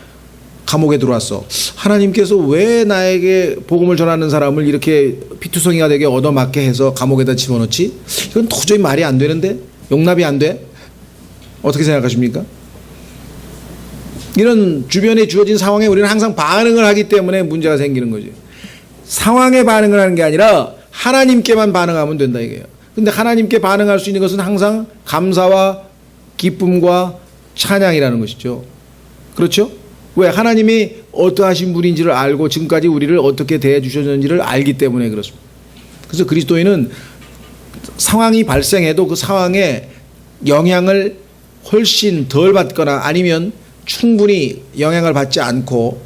S1: 감옥에 들어왔어. 하나님께서 왜 나에게 복음을 전하는 사람을 이렇게 피투성이가 되게 얻어맞게 해서 감옥에다 집어넣지? 이건 도저히 말이 안 되는데? 용납이 안 돼? 어떻게 생각하십니까? 이런 주변에 주어진 상황에 우리는 항상 반응을 하기 때문에 문제가 생기는 거지. 상황에 반응을 하는 게 아니라 하나님께만 반응하면 된다 이게요. 근데 하나님께 반응할 수 있는 것은 항상 감사와 기쁨과 찬양이라는 것이죠. 그렇죠? 왜? 하나님이 어떠하신 분인지를 알고 지금까지 우리를 어떻게 대해 주셨는지를 알기 때문에 그렇습니다. 그래서 그리스도인은 상황이 발생해도 그 상황에 영향을 훨씬 덜 받거나 아니면 충분히 영향을 받지 않고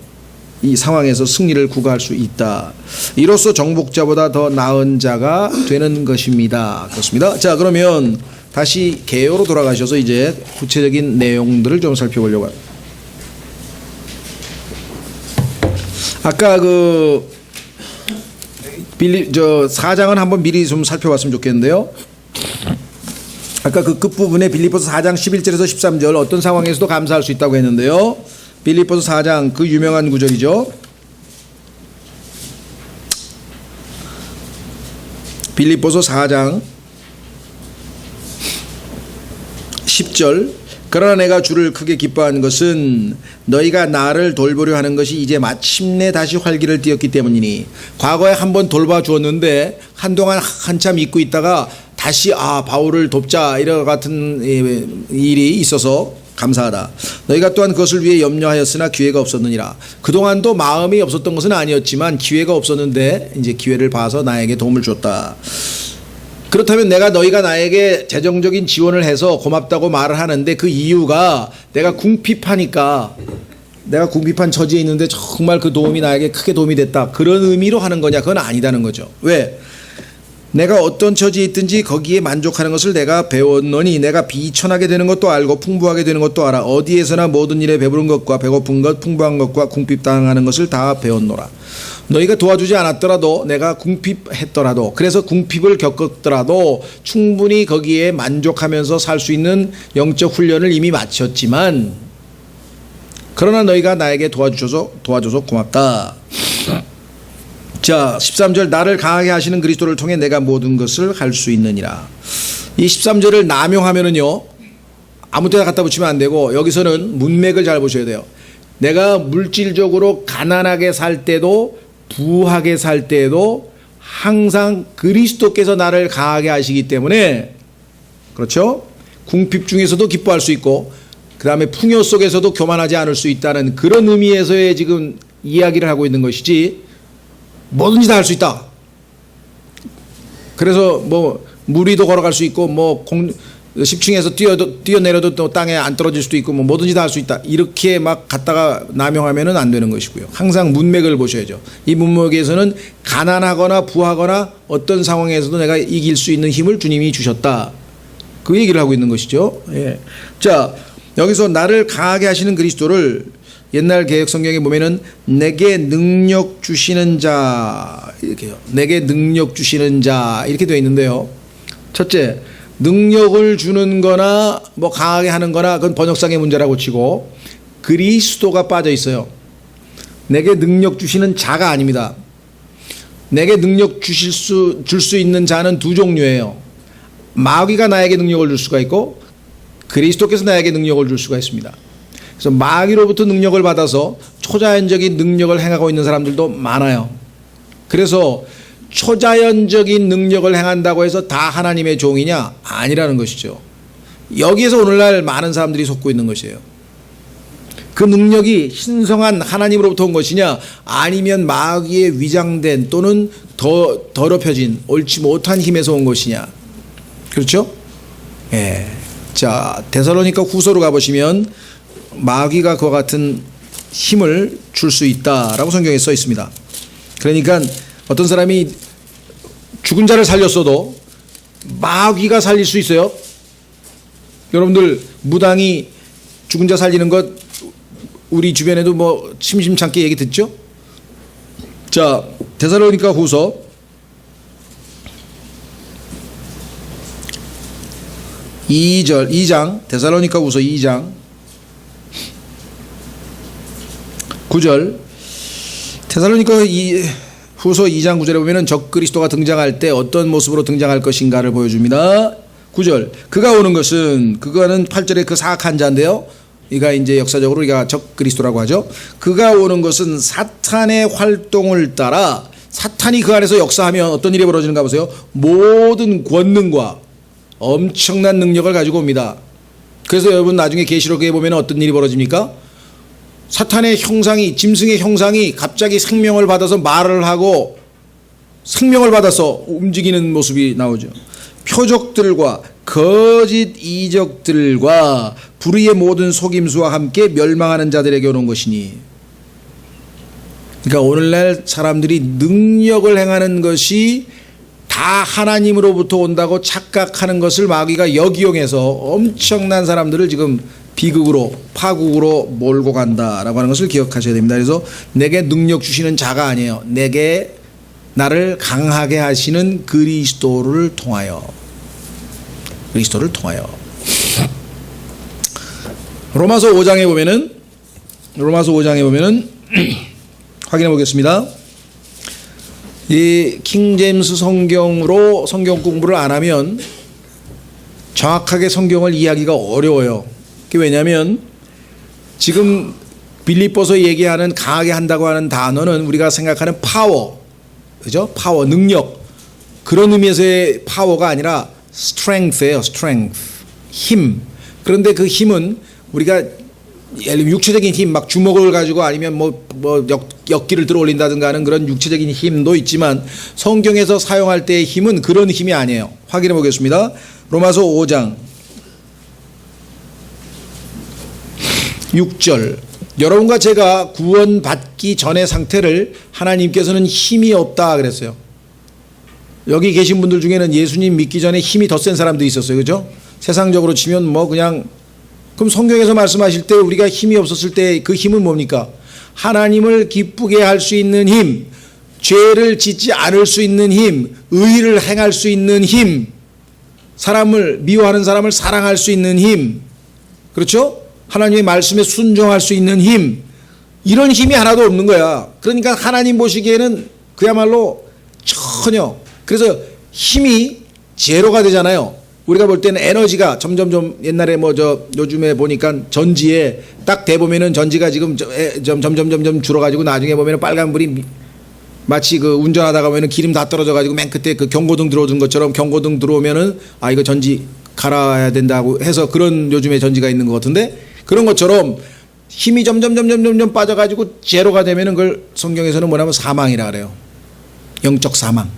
S1: 이 상황에서 승리를 구가할 수 있다. 이로써 정복자보다 더 나은 자가 되는 것입니다. 그렇습니다. 자, 그러면 다시 개요로 돌아가셔서 이제 구체적인 내용들을 좀 살펴보려고 합니다. 아까 그 4장은 한번 미리 좀 살펴봤으면 좋겠는데요. 아까 그 끝부분에 빌립보서 4장 11절에서 13절 어떤 상황에서도 감사할 수 있다고 했는데요. 빌립보서 4장 그 유명한 구절이죠. 빌립보서 4장 10절 그러나 내가 주를 크게 기뻐하는 것은 너희가 나를 돌보려 하는 것이 이제 마침내 다시 활기를 띠었기 때문이니 과거에 한번 돌봐주었는데 한동안 한참 잊고 있다가 다시 바울을 돕자 이런 같은 일이 있어서 감사하다. 너희가 또한 그것을 위해 염려하였으나 기회가 없었느니라. 그동안도 마음이 없었던 것은 아니었지만 기회가 없었는데 이제 기회를 봐서 나에게 도움을 줬다. 그렇다면 너희가 나에게 재정적인 지원을 해서 고맙다고 말을 하는데 그 이유가 내가 궁핍한 처지에 있는데 정말 그 도움이 나에게 크게 도움이 됐다. 그런 의미로 하는 거냐? 그건 아니다는 거죠. 왜? 내가 어떤 처지에 있든지 거기에 만족하는 것을 내가 배웠노니 내가 비천하게 되는 것도 알고 풍부하게 되는 것도 알아. 어디에서나 모든 일에 배부른 것과 배고픈 것 풍부한 것과 궁핍당하는 것을 다 배웠노라. 너희가 도와주지 않았더라도 내가 궁핍했더라도 그래서 궁핍을 겪었더라도 충분히 거기에 만족하면서 살 수 있는 영적 훈련을 이미 마쳤지만 그러나 너희가 나에게 도와줘서 고맙다. 자, 13절 나를 강하게 하시는 그리스도를 통해 내가 모든 것을 할 수 있느니라. 이 13절을 남용하면은요 아무 때나 갖다 붙이면 안 되고 여기서는 문맥을 잘 보셔야 돼요. 내가 물질적으로 가난하게 살 때도 부하게 살 때도 항상 그리스도께서 나를 강하게 하시기 때문에 그렇죠? 궁핍 중에서도 기뻐할 수 있고 그 다음에 풍요 속에서도 교만하지 않을 수 있다는 그런 의미에서의 지금 이야기를 하고 있는 것이지 뭐든지 다 할 수 있다. 그래서 뭐 무리도 걸어갈 수 있고 뭐 10층에서 뛰어내려도 또 땅에 안 떨어질 수도 있고 뭐 뭐든지 다 할 수 있다. 이렇게 막 갖다가 남용하면은 안 되는 것이고요. 항상 문맥을 보셔야죠. 이 문맥에서는 가난하거나 부하거나 어떤 상황에서도 내가 이길 수 있는 힘을 주님이 주셨다. 그 얘기를 하고 있는 것이죠. 예. 자, 여기서 나를 강하게 하시는 그리스도를 옛날 개혁 성경에 보면은 내게 능력 주시는 자 이렇게요. 내게 능력 주시는 자 이렇게 되어 있는데요. 첫째, 능력을 주는 거나 뭐 강하게 하는 거나 그건 번역상의 문제라고 치고 그리스도가 빠져 있어요. 내게 능력 주시는 자가 아닙니다. 내게 능력 줄 수 있는 자는 두 종류예요. 마귀가 나에게 능력을 줄 수가 있고 그리스도께서 나에게 능력을 줄 수가 있습니다. 그래서 마귀로부터 능력을 받아서 초자연적인 능력을 행하고 있는 사람들도 많아요. 그래서 초자연적인 능력을 행한다고 해서 다 하나님의 종이냐? 아니라는 것이죠. 여기에서 오늘날 많은 사람들이 속고 있는 것이에요. 그 능력이 신성한 하나님으로부터 온 것이냐? 아니면 마귀에 위장된 또는 더 더럽혀진 옳지 못한 힘에서 온 것이냐? 그렇죠? 예. 자, 데살로니가 후서로 가보시면 마귀가 그와 같은 힘을 줄 수 있다라고 성경에 써 있습니다. 그러니까 어떤 사람이 죽은 자를 살렸어도 마귀가 살릴 수 있어요. 여러분들 무당이 죽은 자 살리는 것 우리 주변에도 뭐 심심찮게 얘기 듣죠? 자, 데살로니가 후서 2장 데살로니가 후서 2장 9절 데살로니가 후서 2장 9절에 보면은 적그리스도가 등장할 때 어떤 모습으로 등장할 것인가를 보여줍니다. 9절 그가 오는 것은 그거는 8절에 그 사악한 자인데요. 이가 이제 역사적으로 우리가 적그리스도라고 하죠. 그가 오는 것은 사탄의 활동을 따라 사탄이 그 안에서 역사하면 어떤 일이 벌어지는가 보세요. 모든 권능과 엄청난 능력을 가지고 옵니다. 그래서 여러분 나중에 계시록에 보면 어떤 일이 벌어집니까? 사탄의 형상이 짐승의 형상이 갑자기 생명을 받아서 말을 하고 생명을 받아서 움직이는 모습이 나오죠. 표적들과 거짓 이적들과 불의의 모든 속임수와 함께 멸망하는 자들에게 오는 것이니. 그러니까 오늘날 사람들이 능력을 행하는 것이 다 하나님으로부터 온다고 착각하는 것을 마귀가 역이용해서 엄청난 사람들을 지금 비극으로 파국으로 몰고 간다라고 하는 것을 기억하셔야 됩니다. 그래서 내게 능력 주시는 자가 아니에요. 내게 나를 강하게 하시는 그리스도를 통하여 로마서 5장에 보면은 확인해 보겠습니다. 이 킹제임스 성경으로 성경 공부를 안 하면 정확하게 성경을 이해하기가 어려워요. 그게 왜냐하면 지금 빌립보서 얘기하는 강하게 한다고 하는 단어는 우리가 생각하는 파워, 그죠? 파워, 능력, 그런 의미에서의 파워가 아니라 strength예요. strength, 힘. 그런데 그 힘은 우리가 예를 들면 육체적인 힘, 막 주먹을 가지고 아니면 뭐 역기를 들어 올린다든가 하는 그런 육체적인 힘도 있지만 성경에서 사용할 때의 힘은 그런 힘이 아니에요. 확인해 보겠습니다. 로마서 5장 6절 여러분과 제가 구원받기 전의 상태를 하나님께서는 힘이 없다 그랬어요. 여기 계신 분들 중에는 예수님 믿기 전에 힘이 더 센 사람도 있었어요. 그죠? 세상적으로 치면 뭐 그냥 그럼 성경에서 말씀하실 때 우리가 힘이 없었을 때 그 힘은 뭡니까? 하나님을 기쁘게 할 수 있는 힘, 죄를 짓지 않을 수 있는 힘, 의를 행할 수 있는 힘, 사람을 미워하는 사람을 사랑할 수 있는 힘, 그렇죠? 하나님의 말씀에 순종할 수 있는 힘, 이런 힘이 하나도 없는 거야. 그러니까 하나님 보시기에는 그야말로 전혀. 그래서 힘이 제로가 되잖아요. 우리가 볼 때는 에너지가 점점 옛날에 요즘에 보니까 전지에 딱 대보면은 전지가 지금 점점 줄어가지고 나중에 보면은 빨간불이 마치 그 운전하다가 보면은 기름 다 떨어져가지고 맨 끝에 그 경고등 들어오는 것처럼 경고등 들어오면은 아 이거 전지 갈아야 된다고 해서 그런 요즘에 전지가 있는 것 같은데 그런 것처럼 힘이 점점 빠져가지고 제로가 되면은 그걸 성경에서는 뭐냐면 사망이라 그래요. 영적 사망.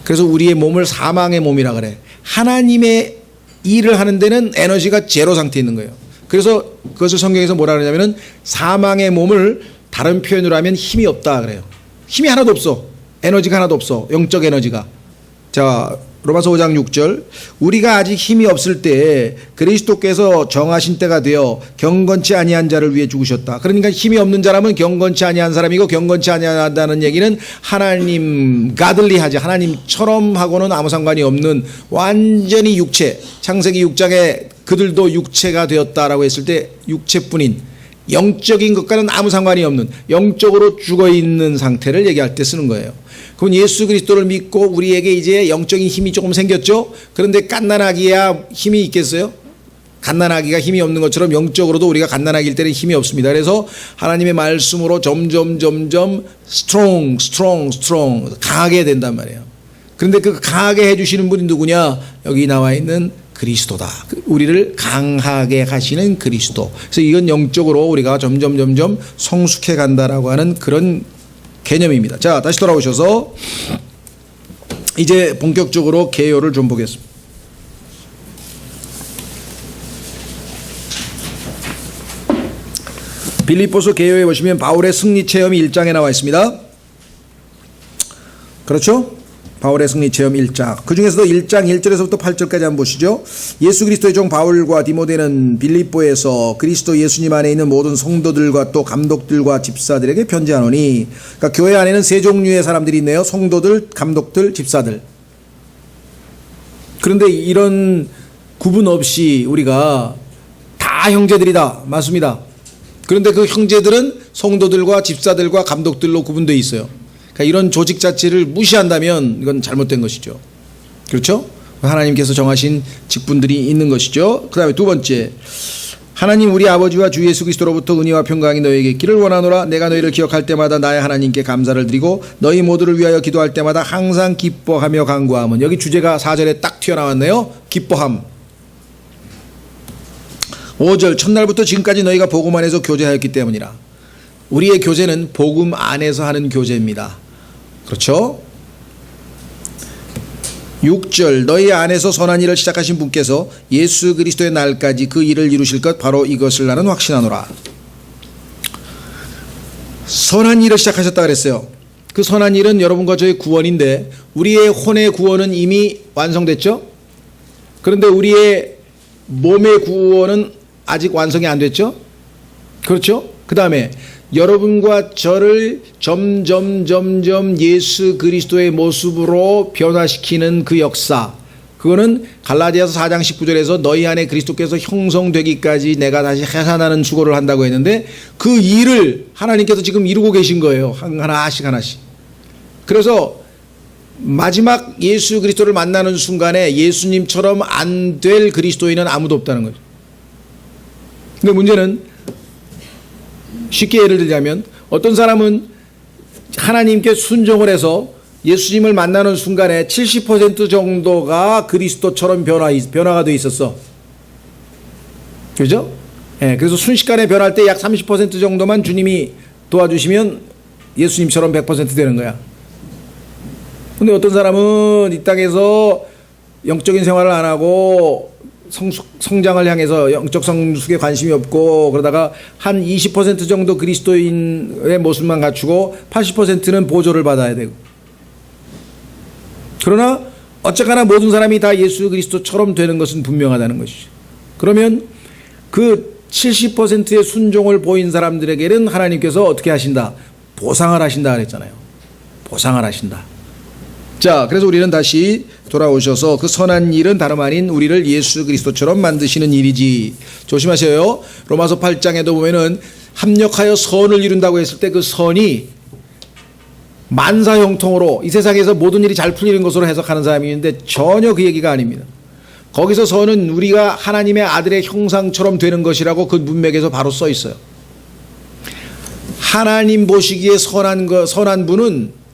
S1: 그래서 우리의 몸을 사망의 몸이라 그래. 하나님의 일을 하는 데는 에너지가 제로 상태에 있는 거예요. 그래서 그것을 성경에서 뭐라 그러냐면은 사망의 몸을 다른 표현으로 하면 힘이 없다 그래요. 힘이 하나도 없어. 에너지가 하나도 없어. 영적 에너지가. 자, 로마서 5장 6절 우리가 아직 힘이 없을 때에 그리스도께서 정하신 때가 되어 경건치 아니한 자를 위해 죽으셨다. 그러니까 힘이 없는 사람은 경건치 아니한 사람이고, 경건치 아니하다는 얘기는 하나님 가들리하지, 하나님처럼 하고는 아무 상관이 없는 완전히 육체, 창세기 6장에 그들도 육체가 되었다라고 했을 때 육체뿐인 영적인 것과는 아무 상관이 없는 영적으로 죽어있는 상태를 얘기할 때 쓰는 거예요. 그럼 예수 그리스도를 믿고 우리에게 이제 영적인 힘이 조금 생겼죠. 그런데 갓난아기야 힘이 있겠어요? 갓난아기가 힘이 없는 것처럼 영적으로도 우리가 갓난아기일 때는 힘이 없습니다. 그래서 하나님의 말씀으로 점점 strong 강하게 된단 말이에요. 그런데 그 강하게 해주시는 분이 누구냐? 여기 나와 있는 그리스도다. 우리를 강하게 하시는 그리스도. 그래서 이건 영적으로 우리가 점점 성숙해 간다라고 하는 그런 개념입니다. 자, 다시 돌아오셔서 이제 본격적으로 개요를 좀 보겠습니다. 빌립보서 개요에 보시면 바울의 승리 체험이 1장에 나와 있습니다. 그렇죠? 바울의 승리 체험 1장. 그 중에서도 1장 1절에서부터 8절까지 한번 보시죠. 예수 그리스도의 종 바울과 디모데는 빌립보에서 그리스도 예수님 안에 있는 모든 성도들과 또 감독들과 집사들에게 편지하노니, 그러니까 교회 안에는 세 종류의 사람들이 있네요. 성도들, 감독들, 집사들. 그런데 이런 구분 없이 우리가 다 형제들이다. 맞습니다. 그런데 그 형제들은 성도들과 집사들과 감독들로 구분되어 있어요. 그러니까 이런 조직 자체를 무시한다면 이건 잘못된 것이죠. 그렇죠? 하나님께서 정하신 직분들이 있는 것이죠. 그 다음에 두 번째, 하나님 우리 아버지와 주 예수 그리스도로부터 은혜와 평강이 너희에게 있기를 원하노라. 내가 너희를 기억할 때마다 나의 하나님께 감사를 드리고 너희 모두를 위하여 기도할 때마다 항상 기뻐하며 간구함은. 여기 주제가 4절에 딱 튀어나왔네요. 기뻐함. 5절 첫날부터 지금까지 너희가 복음 안에서 교제하였기 때문이라. 우리의 교제는 복음 안에서 하는 교제입니다. 그렇죠? 6절 너희 안에서 선한 일을 시작하신 분께서 예수 그리스도의 날까지 그 일을 이루실 것 바로 이것을 나는 확신하노라. 선한 일을 시작하셨다 그랬어요. 그 선한 일은 여러분과 저의 구원인데, 우리의 혼의 구원은 이미 완성됐죠? 그런데 우리의 몸의 구원은 아직 완성이 안 됐죠? 그렇죠? 그 다음에 여러분과 저를 점점 예수 그리스도의 모습으로 변화시키는 그 역사, 그거는 갈라디아서 4장 19절에서 너희 안에 그리스도께서 형성되기까지 내가 다시 해산하는 수고를 한다고 했는데, 그 일을 하나님께서 지금 이루고 계신 거예요. 하나씩. 그래서 마지막 예수 그리스도를 만나는 순간에 예수님처럼 안 될 그리스도인은 아무도 없다는 거죠. 근데 문제는, 쉽게 예를 들자면 어떤 사람은 하나님께 순종을 해서 예수님을 만나는 순간에 70% 정도가 그리스도처럼 변화가 돼 있었어. 그죠? 예, 그래서 순식간에 변할 때 약 30% 정도만 주님이 도와주시면 예수님처럼 100% 되는 거야. 근데 어떤 사람은 이 땅에서 영적인 생활을 안 하고 성장을 향해서 영적 성숙에 관심이 없고, 그러다가 한 20% 정도 그리스도인의 모습만 갖추고 80%는 보조를 받아야 되고, 그러나 어쨌거나 모든 사람이 다 예수 그리스도처럼 되는 것은 분명하다는 것이죠. 그러면 그 70%의 순종을 보인 사람들에게는 하나님께서 어떻게 하신다? 보상을 하신다 그랬잖아요. 보상을 하신다. 자, 그래서 우리는 다시 돌아오셔서 그 선한 일은 다름 아닌 우리를 예수 그리스도처럼 만드시는 일이지. 조심하세요. 로마서 8장에도 보면은 합력하여 선을 이룬다고 했을 때 그 선이 만사형통으로 이 세상에서 모든 일이 잘 풀리는 것으로 해석하는 사람이 있는데 전혀 그 얘기가 아닙니다. 거기서 선은 우리가 하나님의 아들의 형상처럼 되는 것이라고 그 문맥에서 바로 써 있어요. 하나님 보시기에 선한 분은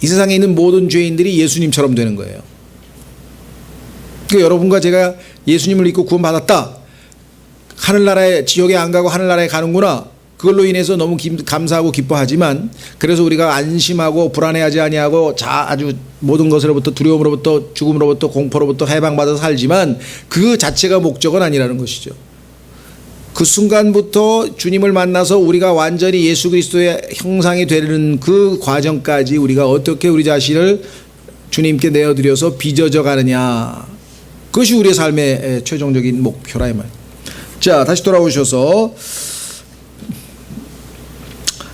S1: 이 세상에 있는 모든 죄인들이 예수님처럼 되는 거예요. 그러니까 여러분과 제가 예수님을 믿고 구원받았다, 하늘나라에, 지옥에 안 가고 하늘나라에 가는구나, 그걸로 인해서 너무 감사하고 기뻐하지만, 그래서 우리가 안심하고 불안해하지 아니하고 아주 모든 것으로부터, 두려움으로부터, 죽음으로부터, 공포로부터 해방받아서 살지만 그 자체가 목적은 아니라는 것이죠. 그 순간부터 주님을 만나서 우리가 완전히 예수 그리스도의 형상이 되는 그 과정까지 우리가 어떻게 우리 자신을 주님께 내어드려서 빚어져 가느냐. 그것이 우리의 삶의 최종적인 목표라 이 말. 자, 다시 돌아오셔서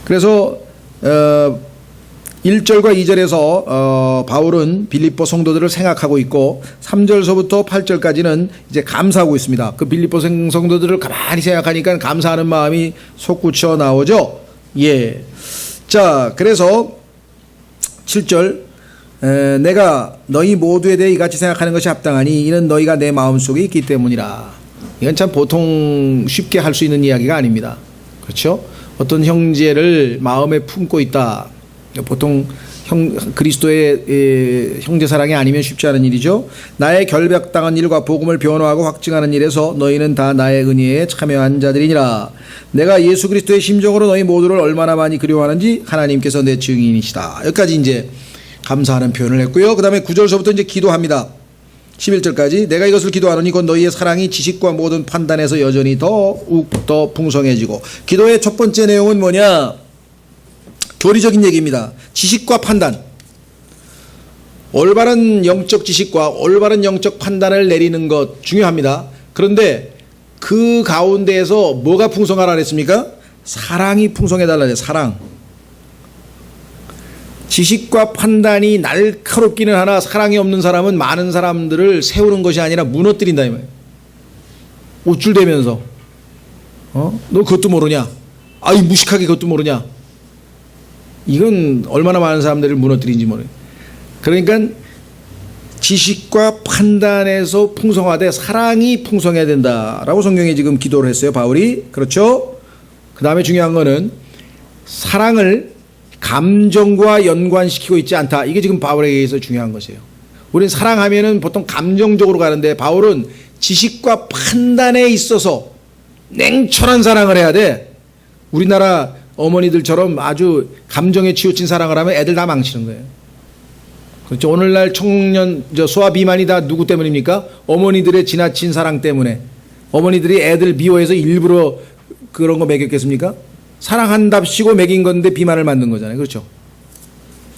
S1: 그래서 1절과 2절에서 바울은 빌립보 성도들을 생각하고 있고 3절서부터 8절까지는 이제 감사하고 있습니다. 그 빌립보 성도들을 가만히 생각하니까 감사하는 마음이 솟구쳐 나오죠. 예. 자, 그래서 7절 내가 너희 모두에 대해 이같이 생각하는 것이 합당하니 이는 너희가 내 마음속에 있기 때문이라. 이건 참 보통 쉽게 할 수 있는 이야기가 아닙니다. 그렇죠? 어떤 형제를 마음에 품고 있다. 보통 그리스도의 형제사랑이 아니면 쉽지 않은 일이죠. 나의 결박당한 일과 복음을 변호하고 확증하는 일에서 너희는 다 나의 은혜에 참여한 자들이니라. 내가 예수 그리스도의 심정으로 너희 모두를 얼마나 많이 그리워하는지 하나님께서 내 증인이시다. 여기까지 이제 감사하는 표현을 했고요. 그 다음에 9절서부터 이제 기도합니다. 11절까지 내가 이것을 기도하노니 곧 너희의 사랑이 지식과 모든 판단에서 여전히 더 풍성해지고. 기도의 첫 번째 내용은 뭐냐? 교리적인 얘기입니다. 지식과 판단. 올바른 영적 지식과 올바른 영적 판단을 내리는 것 중요합니다. 그런데 그 가운데에서 뭐가 풍성하라 그랬습니까? 사랑이 풍성해달라 그랬어요. 사랑. 지식과 판단이 날카롭기는 하나 사랑이 없는 사람은 많은 사람들을 세우는 것이 아니라 무너뜨린다 이 말이에요. 우쭐대면서 너 그것도 모르냐? 아이 무식하게 그것도 모르냐? 이건 얼마나 많은 사람들을 무너뜨린지 모르겠어요. 그러니까 지식과 판단에서 풍성하되 사랑이 풍성해야 된다라고 성경에 지금 기도를 했어요. 바울이. 그렇죠? 그 다음에 중요한 거는 사랑을 감정과 연관시키고 있지 않다. 이게 지금 바울에게 의해서 중요한 것이에요. 우리는 사랑하면은 보통 감정적으로 가는데 바울은 지식과 판단에 있어서 냉철한 사랑을 해야 돼. 우리나라 어머니들처럼 아주 감정에 치우친 사랑을 하면 애들 다 망치는 거예요. 그렇죠. 오늘날 청년 소아 비만이 다 누구 때문입니까? 어머니들의 지나친 사랑 때문에. 어머니들이 애들 미워해서 일부러 그런 거 먹였겠습니까? 사랑한답시고 먹인 건데 비만을 만든 거잖아요. 그렇죠.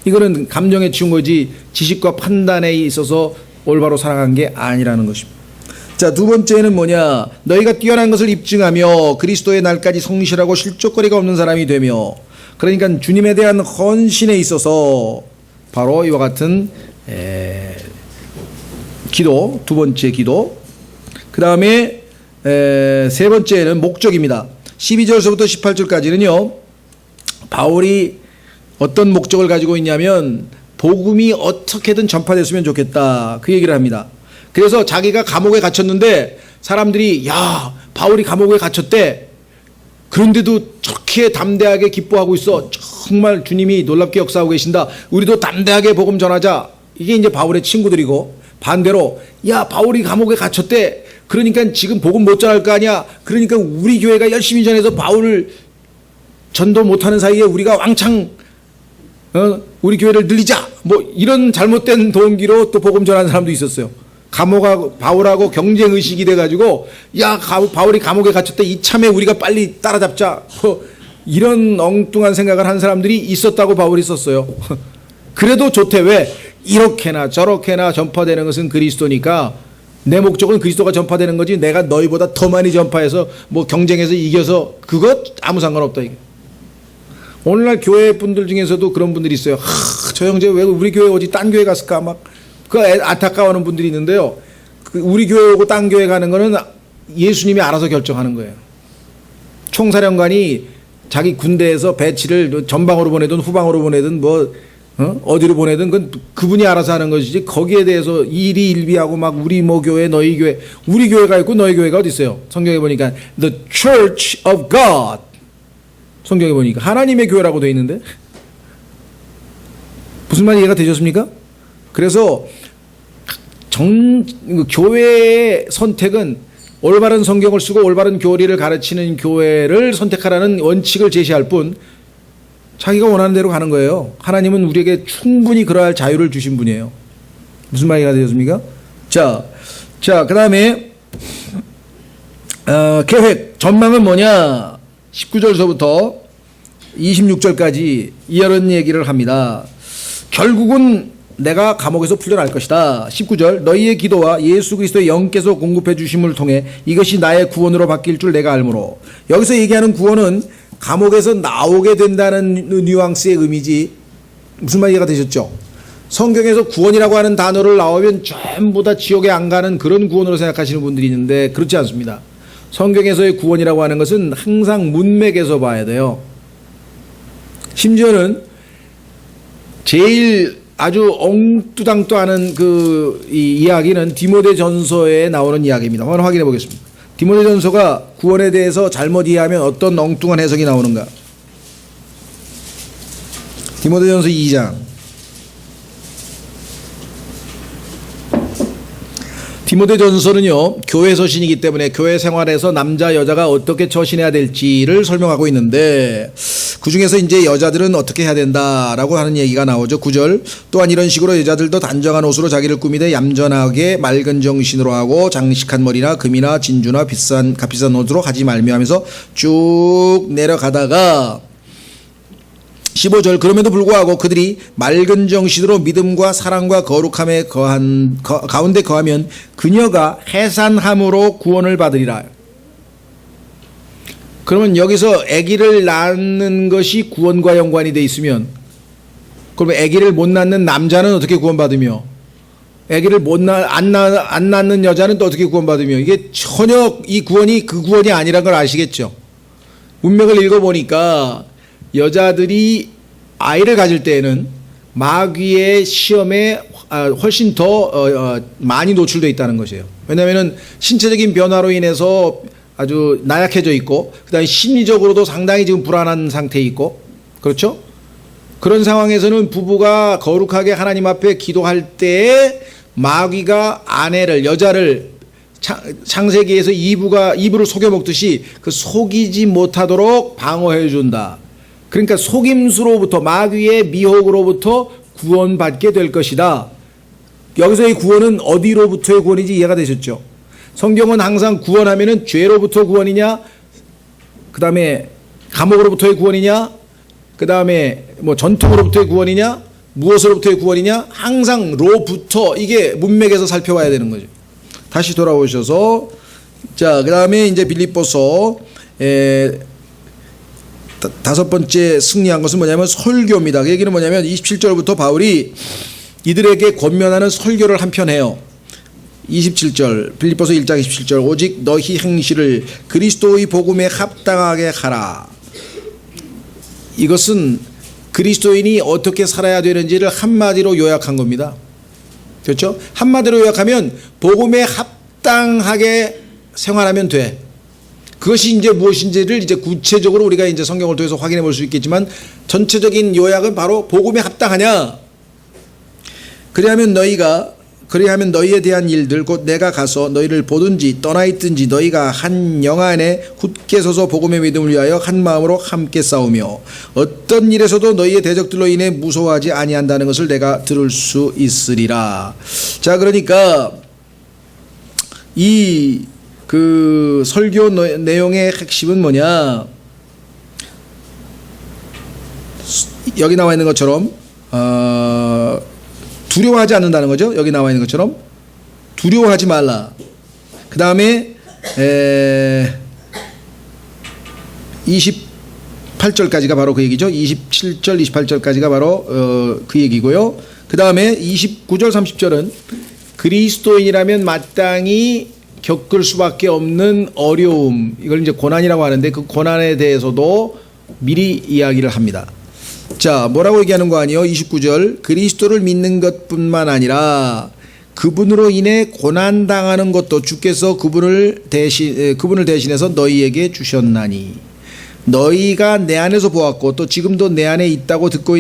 S1: 이거는 감정에 치운 거지 지식과 판단에 있어서 올바로 사랑한 게 아니라는 것입니다. 자, 두 번째는 뭐냐? 너희가 뛰어난 것을 입증하며 그리스도의 날까지 성실하고 실족거리가 없는 사람이 되며. 그러니까 주님에 대한 헌신에 있어서 바로 이와 같은 기도, 두 번째 기도. 그 다음에 세 번째는 목적입니다. 12절서부터 18절까지는요 바울이 어떤 목적을 가지고 있냐면 복음이 어떻게든 전파됐으면 좋겠다, 그 얘기를 합니다. 그래서 자기가 감옥에 갇혔는데 사람들이 야 바울이 감옥에 갇혔대, 그런데도 저렇게 담대하게 기뻐하고 있어, 정말 주님이 놀랍게 역사하고 계신다, 우리도 담대하게 복음 전하자. 이게 이제 바울의 친구들이고, 반대로 야 바울이 감옥에 갇혔대, 그러니까 지금 복음 못 전할 거 아니야, 그러니까 우리 교회가 열심히 전해서 바울을 전도 못하는 사이에 우리가 왕창 우리 교회를 늘리자, 뭐 이런 잘못된 동기로 또 복음 전하는 사람도 있었어요. 감옥하고 바울하고 경쟁 의식이 돼가지고 야 바울이 감옥에 갇혔대, 이참에 우리가 빨리 따라잡자, 뭐 이런 엉뚱한 생각을 한 사람들이 있었다고 바울이 썼어요. 그래도 좋대. 왜? 이렇게나 저렇게나 전파되는 것은 그리스도니까 내 목적은 그리스도가 전파되는 거지 내가 너희보다 더 많이 전파해서 뭐 경쟁해서 이겨서 그것 아무 상관없다 이게. 오늘날 교회 분들 중에서도 그런 분들이 있어요. 저 형제 왜 우리 교회 오지 딴 교회 갔을까 막 그 안타까워하는 분들이 있는데요. 우리 교회 오고 딴 교회 가는 거는 예수님이 알아서 결정하는 거예요. 총사령관이 자기 군대에서 배치를 전방으로 보내든 후방으로 보내든 뭐 어디로 보내든 그분이 알아서 하는 것이지, 거기에 대해서 일희일비하고 막 우리 뭐 교회 너희 교회, 우리 교회가 있고 너희 교회가 어디 있어요? 성경에 보니까 The Church of God, 성경에 보니까 하나님의 교회라고 되어 있는데 무슨 말이 이해가 되셨습니까? 그래서 교회의 선택은 올바른 성경을 쓰고 올바른 교리를 가르치는 교회를 선택하라는 원칙을 제시할 뿐 자기가 원하는 대로 가는 거예요. 하나님은 우리에게 충분히 그러할 자유를 주신 분이에요. 무슨 말이가 되셨습니까? 자, 그 다음에 계획, 전망은 뭐냐? 19절서부터 26절까지 이런 얘기를 합니다. 결국은 내가 감옥에서 풀려날 것이다. 19절 너희의 기도와 예수 그리스도의 영께서 공급해 주심을 통해 이것이 나의 구원으로 바뀔 줄 내가 알므로. 여기서 얘기하는 구원은 감옥에서 나오게 된다는 뉘앙스의 의미지. 무슨 말 이해가 되셨죠? 성경에서 구원이라고 하는 단어를 나오면 전부 다 지옥에 안 가는 그런 구원으로 생각하시는 분들이 있는데 그렇지 않습니다. 성경에서의 구원이라고 하는 것은 항상 문맥에서 봐야 돼요. 심지어는 제일 아주 엉뚜당도 하는 이 이야기는 디모데전서에 나오는 이야기입니다. 한번 확인해 보겠습니다. 디모데전서가 구원에 대해서 잘못 이해하면 어떤 엉뚱한 해석이 나오는가? 디모데전서 2장. 디모데전서는요, 교회 서신이기 때문에 교회 생활에서 남자 여자가 어떻게 처신해야 될지를 설명하고 있는데 그 중에서 이제 여자들은 어떻게 해야 된다라고 하는 얘기가 나오죠. 9절 또한 이런 식으로 여자들도 단정한 옷으로 자기를 꾸미되 얌전하게 맑은 정신으로 하고 장식한 머리나 금이나 진주나 값비싼 옷으로 하지 말며 하면서 쭉 내려가다가 15절 그럼에도 불구하고 그들이 맑은 정신으로 믿음과 사랑과 거룩함에 가운데 거하면 그녀가 해산함으로 구원을 받으리라. 그러면 여기서 아기를 낳는 것이 구원과 연관이 돼 있으면 그러면 아기를 못 낳는 남자는 어떻게 구원받으며 아기를 안 낳는 여자는 또 어떻게 구원받으며 이게 전혀 이 구원이 그 구원이 아니라는 걸 아시겠죠? 문맥을 읽어보니까 여자들이 아이를 가질 때에는 마귀의 시험에 훨씬 더 많이 노출되어 있다는 것이에요. 왜냐하면 신체적인 변화로 인해서 아주 나약해져 있고 그다음에 심리적으로도 상당히 지금 불안한 상태에 있고 그렇죠? 그런 상황에서는 부부가 거룩하게 하나님 앞에 기도할 때에 마귀가 여자를 창세기에서 이브를 속여 먹듯이 그 속이지 못하도록 방어해 준다. 그러니까 속임수로부터 마귀의 미혹으로부터 구원받게 될 것이다. 여기서의 구원은 어디로부터의 구원인지 이해가 되셨죠? 성경은 항상 구원하면은 죄로부터 구원이냐, 그 다음에 감옥으로부터의 구원이냐, 그 다음에 뭐 전통으로부터의 구원이냐, 무엇으로부터의 구원이냐, 항상 로부터 이게 문맥에서 살펴봐야 되는 거죠. 다시 돌아오셔서 자, 그 다음에 이제 빌립보서 다섯 번째 승리한 것은 뭐냐면 설교입니다. 그 얘기는 뭐냐면 27절부터 바울이 이들에게 권면하는 설교를 한편 해요. 27절 빌립보서 1장 27절 오직 너희 행실을 그리스도의 복음에 합당하게 하라. 이것은 그리스도인이 어떻게 살아야 되는지를 한마디로 요약한 겁니다. 그렇죠? 한마디로 요약하면 복음에 합당하게 생활하면 돼. 그것이 이제 무엇인지를 이제 구체적으로 우리가 이제 성경을 통해서 확인해 볼 수 있겠지만 전체적인 요약은 바로 복음에 합당하냐. 그리하면 너희에 대한 일들 곧 내가 가서 너희를 보든지 떠나 있든지 너희가 한 영 안에 굳게 서서 복음의 믿음을 위하여 한 마음으로 함께 싸우며 어떤 일에서도 너희의 대적들로 인해 무서워하지 아니한다는 것을 내가 들을 수 있으리라. 자, 그러니까 그 설교 내용의 핵심은 뭐냐? 여기 나와 있는 것처럼 두려워하지 않는다는 거죠. 여기 나와 있는 것처럼 두려워하지 말라. 그 다음에 28절까지가 바로 그 얘기죠. 27절, 28절까지가 바로 그 얘기고요. 그 다음에 29절, 30절은 그리스도인이라면 마땅히 겪을 수밖에 없는 어려움, 이걸 이제 고난이라고 하는데 그 고난에 대해서도 미리 이야기를 합니다. 자, 뭐라고 얘기하는 거 아니에요? 29절 그리스도를 믿는 것뿐만 아니라 그분으로 인해 고난당하는 것도 주께서 그분을 대신해서 너희에게 주셨나니 너희가 내 안에서 보았고 또 지금도 내 안에 있다고 듣고